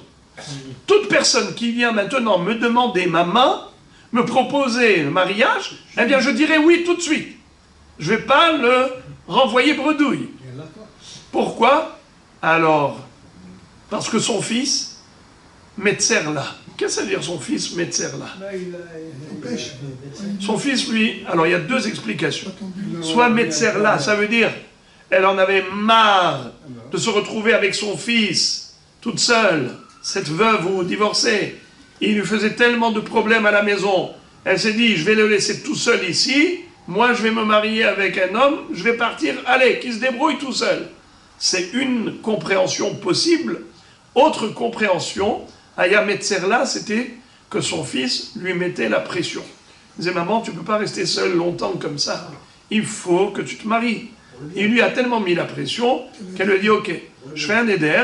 Toute personne qui vient maintenant me demander ma main, me proposer le mariage, eh bien je dirai oui tout de suite. Je ne vais pas le renvoyer bredouille. Pourquoi? Alors, parce que son fils, Metzerla. Qu'est-ce que ça veut dire son fils, Metzerla? Son fils, lui, alors il y a deux explications. Soit Metzerla, ça veut dire, elle en avait marre de se retrouver avec son fils, toute seule, cette veuve ou divorcée. Il lui faisait tellement de problèmes à la maison. Elle s'est dit, je vais le laisser tout seul ici, moi je vais me marier avec un homme, je vais partir, allez, qu'il se débrouille tout seul. C'est une compréhension possible. Autre compréhension, Aya Metzerla, c'était que son fils lui mettait la pression. Il disait, maman, tu ne peux pas rester seule longtemps comme ça. Il faut que tu te maries. Il lui a tellement mis la pression qu'elle lui a dit, ok, je fais un éder.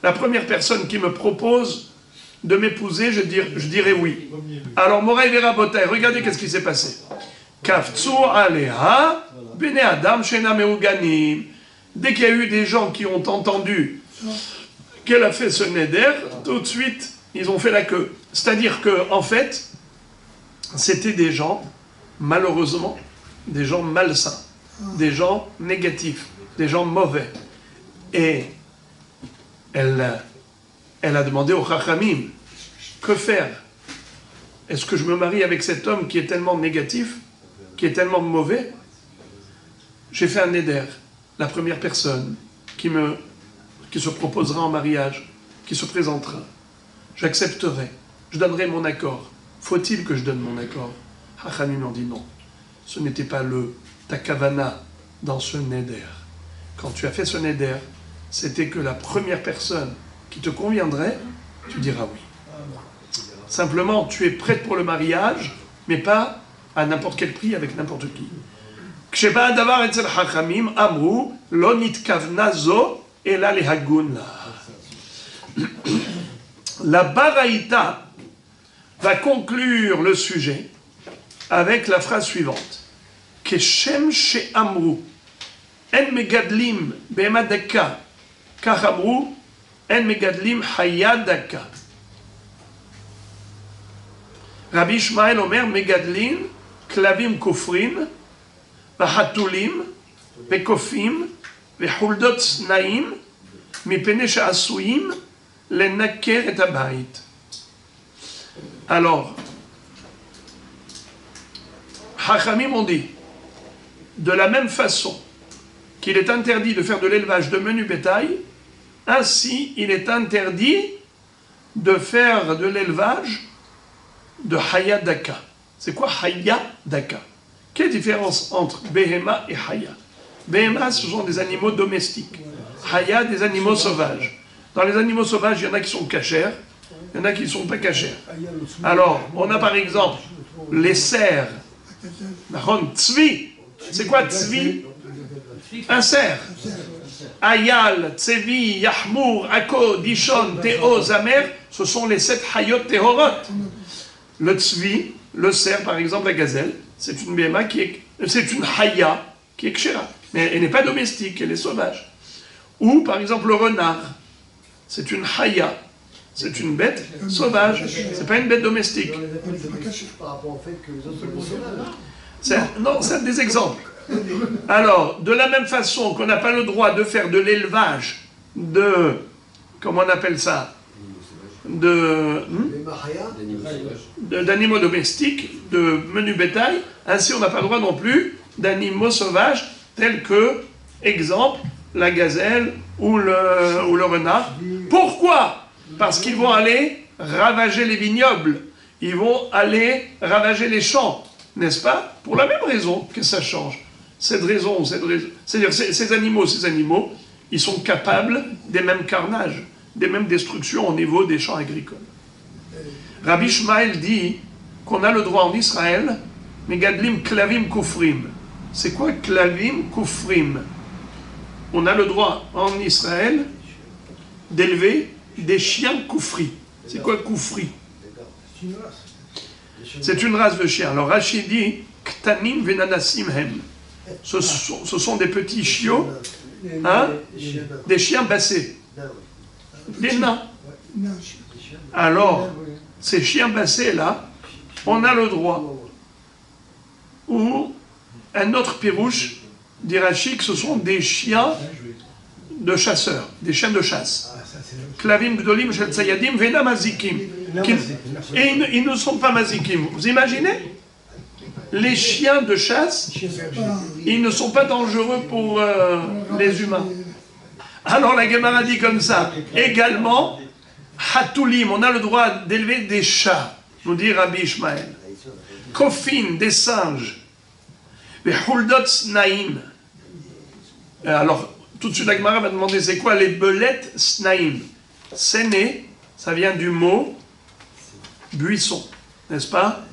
La première personne qui me propose de m'épouser, je dirais oui. Alors, Moraï Vera Botaï, regardez qu'est-ce qui s'est passé. Kafzu Aleha, Bene Adam Shena Meuganim. Dès qu'il y a eu des gens qui ont entendu qu'elle a fait ce neder, tout de suite, ils ont fait la queue. C'est-à-dire que, en fait, c'était des gens, malheureusement, des gens malsains, des gens négatifs, des gens mauvais. Et elle a demandé au Chachamim, que faire? Est-ce que je me marie avec cet homme qui est tellement négatif, qui est tellement mauvais? J'ai fait un neder. La première personne qui se proposera en mariage, qui se présentera, j'accepterai, je donnerai mon accord. Faut-il que je donne mon accord? Hachamim ont dit non. Ce n'était pas ta kavana dans ce neder. Quand tu as fait ce neder, c'était que la première personne qui te conviendrait, tu diras oui. Simplement, tu es prête pour le mariage, mais pas à n'importe quel prix avec n'importe qui. כשבא הדבר אצל חכמים אמרו לא נתכוונה זו אלא להגון לה. La Baraïta va conclure le sujet avec la phrase suivante. כשם שאמרו אין מגדלים בהמה דקה, כך אמרו אין מגדלים חיה דקה. רבי ישמעאל אומר מגדלים כלבים כופרים והחתולים וקופים וחולדות צנעים מפני שעשויים לנקר את הבית. Alors, Chachamim ont dit, de la même façon qu'il est interdit de faire de l'élevage de menu bétail, ainsi il est interdit de faire de l'élevage de Haya Daka. C'est quoi Haya Daka? Quelle différence entre Behema et Haya? Behema, ce sont des animaux domestiques. Haya, des animaux sauvages. Dans les animaux sauvages, il y en a qui sont cachers, il y en a qui ne sont pas cachers. Alors, on a par exemple les cerfs. Tzvi. C'est quoi Tzvi? Un cerf. Ayal, Tsevi, Yahmour, Ako, Dishon, Teo, Zamer, ce sont les 7 Hayot Tehorot. Le Tzvi, le cerf, par exemple, la gazelle, c'est une béma c'est une Haya qui est kshera. Mais elle n'est pas domestique, elle est sauvage. Ou, par exemple, le renard, c'est une Haya C'est une bête sauvage, c'est pas une bête domestique. Par rapport au fait que les autres sont Non, c'est des exemples. Alors, de la même façon qu'on n'a pas le droit de faire de l'élevage de... Comment on appelle ça? D'animaux domestiques, de menu bétail, ainsi on n'a pas le droit non plus d'animaux sauvages tels que, exemple, la gazelle ou le renard. Pourquoi? Parce qu'ils vont aller ravager les vignobles, ils vont aller ravager les champs, n'est-ce pas? Pour la même raison que ça change. C'est-à-dire ces animaux, ils sont capables des mêmes carnages, des mêmes destructions au niveau des champs agricoles. Rabbi Ishmael dit qu'on a le droit en Israël, Megadlim klavim kufrim. C'est quoi klavim kufrim? On a le droit en Israël d'élever des chiens koufri. C'est quoi koufri? C'est une race de chiens. Alors Rachid dit Ktanim venanassim hem. Ce sont des petits chiots, hein, des chiens bassés, des nains. Alors, ces chiens bassés-là, on a le droit. Ou un autre pirouche, dit Rachid, ce sont des chiens de chasseurs, des chiens de chasse. Klavim gdolim shel tsayadim vena mazikim. Et ils ne sont pas mazikim. Vous imaginez? Les chiens de chasse, ils ne sont pas dangereux pour les humains. Alors la Gemara dit comme ça, également, Hatoulim, on a le droit d'élever des chats, nous dit Rabbi Ishmael. Kofin, des singes. Huldot snaim. Alors, tout de suite la Gemara va demander c'est quoi les belettes snaim? Séné, ça vient du mot buisson, n'est-ce pas?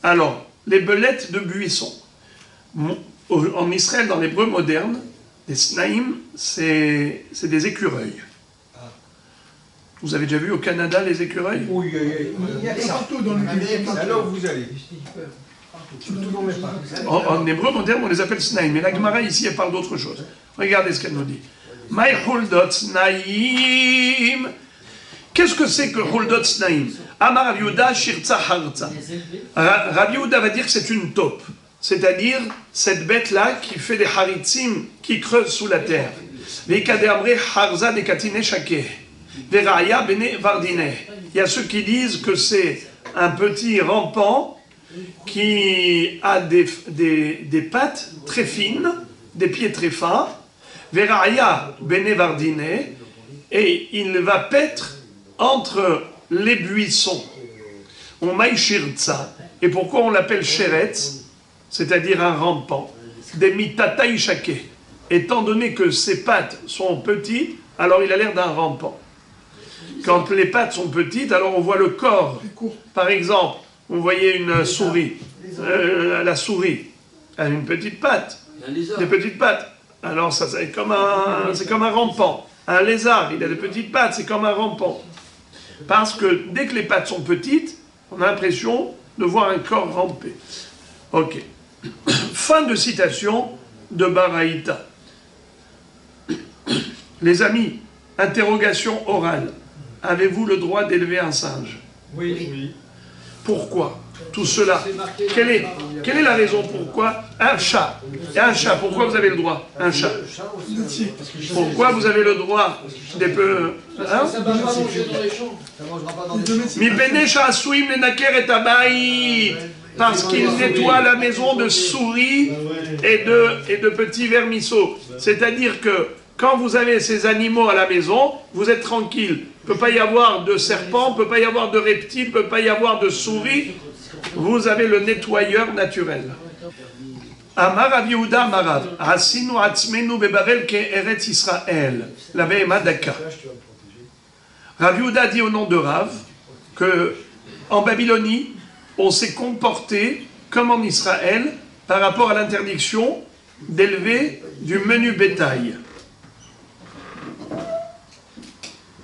Alors, les belettes de buisson. En Israël, dans l'hébreu moderne, les snaïm, c'est des écureuils. Vous avez déjà vu au Canada les écureuils? Oui, il y a partout dans le pays. Alors vous allez. En hébreu moderne, on les appelle snaïm. Mais la Gemara ici, elle parle d'autre chose. Regardez ce qu'elle nous dit. Maï huldot snaïm. Qu'est-ce que c'est que huldot snaïm? Amar Rav Yehuda shirtza hartza. Rav Yehuda va dire que c'est une taupe, c'est-à-dire cette bête-là qui fait des haritzim, qui creuse sous la terre. Il y a ceux qui disent que c'est un petit rampant qui a des pattes très fines, des pieds très fins, et il va paître entre les buissons. On maïshirtza. Et pourquoi on l'appelle sheretz, c'est-à-dire un rampant? Des mitataï shake. Étant donné que ses pattes sont petites, alors il a l'air d'un rampant. Quand les pattes sont petites, alors on voit le corps. Par exemple, vous voyez une souris. La souris a une petite patte. Des petites pattes. Alors ça, c'est comme un rampant. Un lézard, il a des petites pattes, c'est comme un rampant. Parce que dès que les pattes sont petites, on a l'impression de voir un corps ramper. Ok. Fin de citation de Baraïta. Les amis, interrogation orale. Avez-vous le droit d'élever un singe? Oui. Pourquoi tout cela? Quelle est la raison pourquoi? Un chat. Et un chat, pourquoi vous avez le droit? Un chat. Pourquoi vous avez le droit des peu... Hein? Ça va pas manger dans les champs. Ça mangera pas dans les champs. Mi bene sha'asuim lenaker et abayit. Parce qu'il nettoie la maison de souris et de petits vermisseaux. C'est-à-dire que quand vous avez ces animaux à la maison, vous êtes tranquille. Il ne peut pas y avoir de serpents, il ne peut pas y avoir de reptiles, il ne peut pas y avoir de souris. Vous avez le nettoyeur naturel. Amar Rav Yehuda Amarav, Asinu atzmenu bebavel ke'eretz Israël, la ve'ema daka. Rav Yehuda dit au nom de Rav que en Babylonie, on s'est comporté comme en Israël par rapport à l'interdiction d'élever du menu bétail.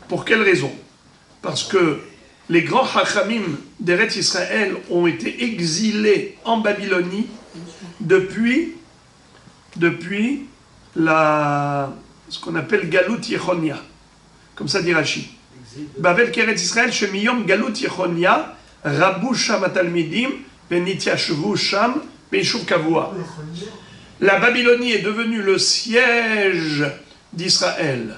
Pour quelle raison? Parce que les grands Chachamim d'Eretz Israël ont été exilés en Babylonie depuis ce qu'on appelle Galut Yechonia. Comme ça dit Rashi. Bavel Keret Israël, Shemiyom Galut Yechonia, Rabu Sham Atalmidim, Benityashvu Sham, Beishuv Kavua. La Babylonie est devenue le siège d'Israël,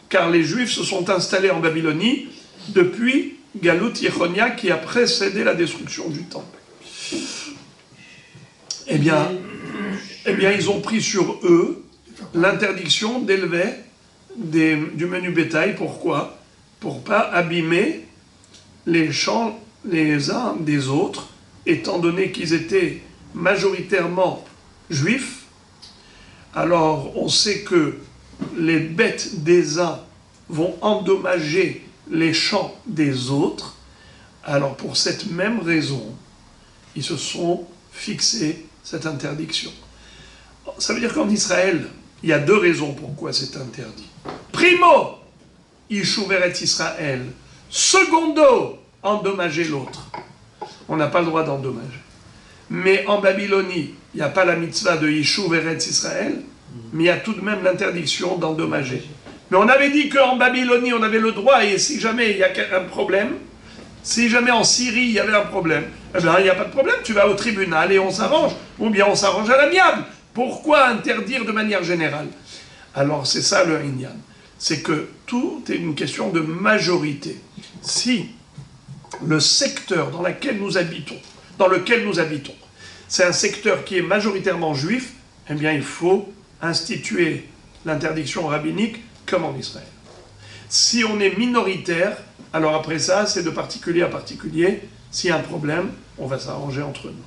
car les Juifs se sont installés en Babylonie depuis Galut Yechonia qui a précédé la destruction du temple. Eh bien, ils ont pris sur eux l'interdiction d'élever du menu bétail. Pourquoi? Pour pas abîmer les champs les uns des autres, étant donné qu'ils étaient majoritairement juifs. Alors, on sait que les bêtes des uns vont endommager les champs des autres. Alors, pour cette même raison, ils se sont fixés cette interdiction. Ça veut dire qu'en Israël, il y a deux raisons pourquoi c'est interdit. Primo, Yishuv Eretz Israël. Secondo, endommager l'autre. On n'a pas le droit d'endommager. Mais en Babylonie, il n'y a pas la mitzvah de Yishuv Eretz Israël, mais il y a tout de même l'interdiction d'endommager. Mais on avait dit qu'en Babylonie, on avait le droit, et si jamais il y a un problème, si jamais en Syrie, il y avait un problème, eh bien, il n'y a pas de problème, tu vas au tribunal et on s'arrange, ou bien on s'arrange à l'amiable. Pourquoi interdire de manière générale? Alors, c'est ça le Inyan. C'est que tout est une question de majorité. Si le secteur dans lequel nous habitons, c'est un secteur qui est majoritairement juif, eh bien, il faut instituer l'interdiction rabbinique comme en Israël. Si on est minoritaire, alors après ça, c'est de particulier à particulier. S'il y a un problème, on va s'arranger entre nous.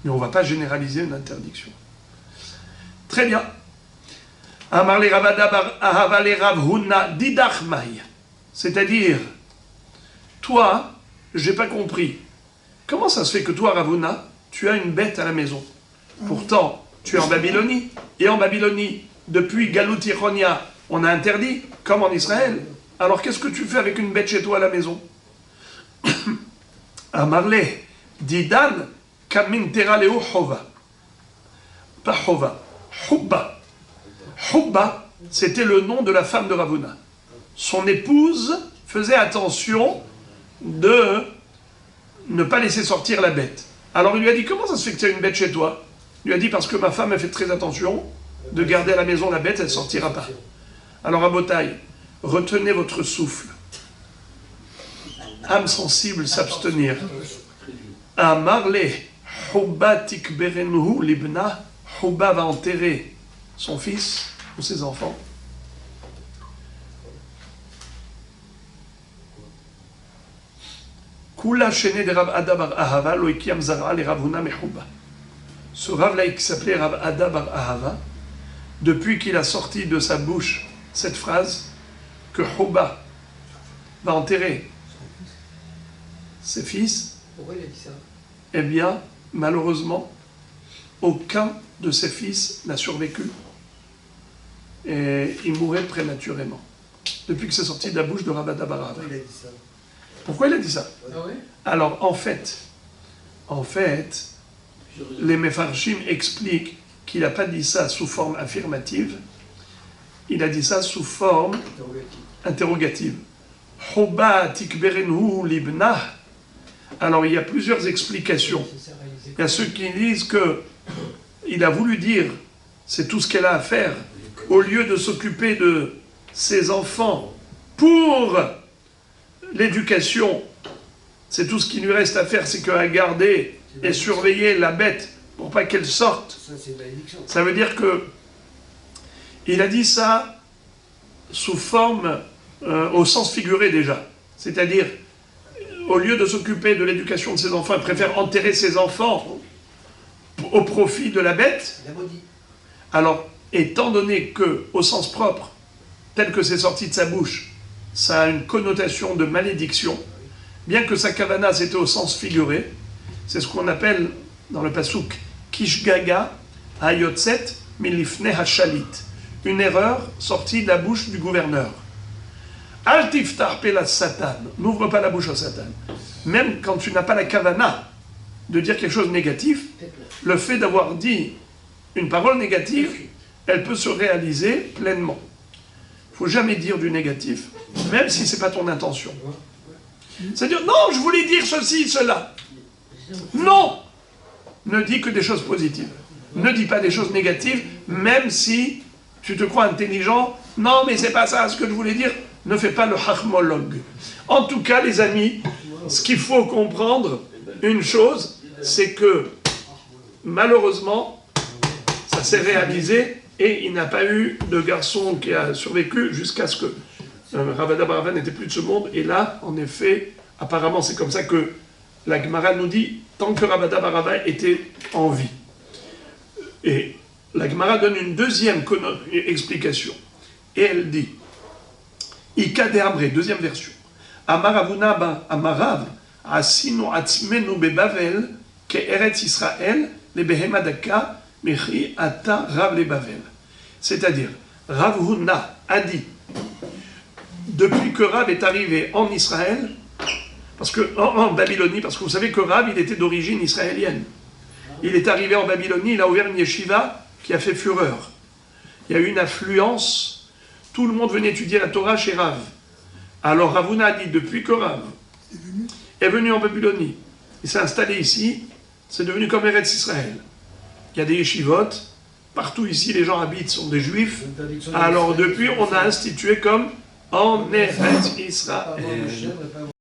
Mais on ne va pas généraliser une interdiction. Très bien. C'est-à-dire, toi, j'ai pas compris. Comment ça se fait que toi, Ravuna, tu as une bête à la maison? Pourtant, tu es en Babylonie. Et en Babylonie, depuis Galut Yechonia, on a interdit, comme en Israël. Alors qu'est-ce que tu fais avec une bête chez toi à la maison? Amarle, Didan, Kamin Teraleu Hova. Pas Hova, Hubba. Hubba, c'était le nom de la femme de Ravuna. Son épouse faisait attention de ne pas laisser sortir la bête. Alors il lui a dit, comment ça se fait que tu as une bête chez toi? Il lui a dit, parce que ma femme a fait très attention de garder à la maison la bête, elle ne sortira pas. Alors à Botaï, retenez votre souffle. Âme sensible, s'abstenir. Amarle, Hubba tikberenuhu libna, Hubba va enterrer son fils ou ses enfants. Kula shene de Rav Ada bar Ahava lo ikiam zara le Ravuna mehubba. Ce Rav-là qui s'appelait Rav Ada bar Ahava, depuis qu'il a sorti de sa bouche cette phrase que Hubba va enterrer ses fils, Pourquoi il a dit ça? eh bien, malheureusement, aucun de ses fils n'a survécu. Et il mourait prématurément. Depuis que c'est sorti de la bouche de Rav Ada bar Ahava. Pourquoi il a dit ça? Pourquoi il a dit ça? Ah ouais? Alors, en fait, les Mefarshim expliquent qu'il n'a pas dit ça sous forme affirmative, il a dit ça sous forme interrogative. Hubba tikberenhu libna. Alors, il y a plusieurs explications. Il y a ceux qui disent que il a voulu dire, c'est tout ce qu'elle a à faire, au lieu de s'occuper de ses enfants pour l'éducation, c'est tout ce qui lui reste à faire, c'est qu'à garder et surveiller la bête pour pas qu'elle sorte. Ça, c'est une malédiction. Ça veut dire que il a dit ça sous forme, au sens figuré déjà. C'est-à-dire, au lieu de s'occuper de l'éducation de ses enfants, il préfère enterrer ses enfants au profit de la bête. Il a maudit. Alors, étant donné que, au sens propre, tel que c'est sorti de sa bouche, ça a une connotation de malédiction, bien que sa kavana c'était au sens figuré, c'est ce qu'on appelle dans le pasouk Kishgaga Hayotset Milifne Hashalit, une erreur sortie de la bouche du gouverneur. Al tiftar pelas Satan, n'ouvre pas la bouche au Satan. Même quand tu n'as pas la kavana de dire quelque chose de négatif, le fait d'avoir dit une parole négative, elle peut se réaliser pleinement. faut jamais dire du négatif, même si c'est pas ton intention. C'est-à-dire, non, je voulais dire ceci, cela. Non! Ne dis que des choses positives. Ne dis pas des choses négatives, même si tu te crois intelligent. Non, mais c'est pas ça ce que je voulais dire. Ne fais pas le hachmologue. En tout cas, les amis, ce qu'il faut comprendre, une chose, c'est que, malheureusement, ça s'est réalisé et il n'a pas eu de garçon qui a survécu jusqu'à ce que Ravada Barava n'était plus de ce monde. Et là, en effet, apparemment, c'est comme ça que la Gemara nous dit, tant que Ravada Barava était en vie. Et la Gemara donne une deuxième explication. Et elle dit, Ika de Amre, deuxième version. Amaravuna Amarav, Asinu Atzmenu Bebavel, Ke Eretz Israël, le Behemadaka, Mechi Ata Rav le Bavel. C'est-à-dire, Rav Huna a dit, depuis que Rav est arrivé en Israël, parce que, en Babylonie, parce que vous savez que Rav, il était d'origine israélienne. Il est arrivé en Babylonie, il a ouvert une yeshiva qui a fait fureur. Il y a eu une affluence, tout le monde venait étudier la Torah chez Rav. Alors Rav Huna a dit, depuis que Rav est venu en Babylonie, il s'est installé ici, c'est devenu comme Eretz Israël. Il y a des yeshivot, partout ici les gens habitent, sont des juifs. Alors depuis, on a institué comme en Eretz Israël.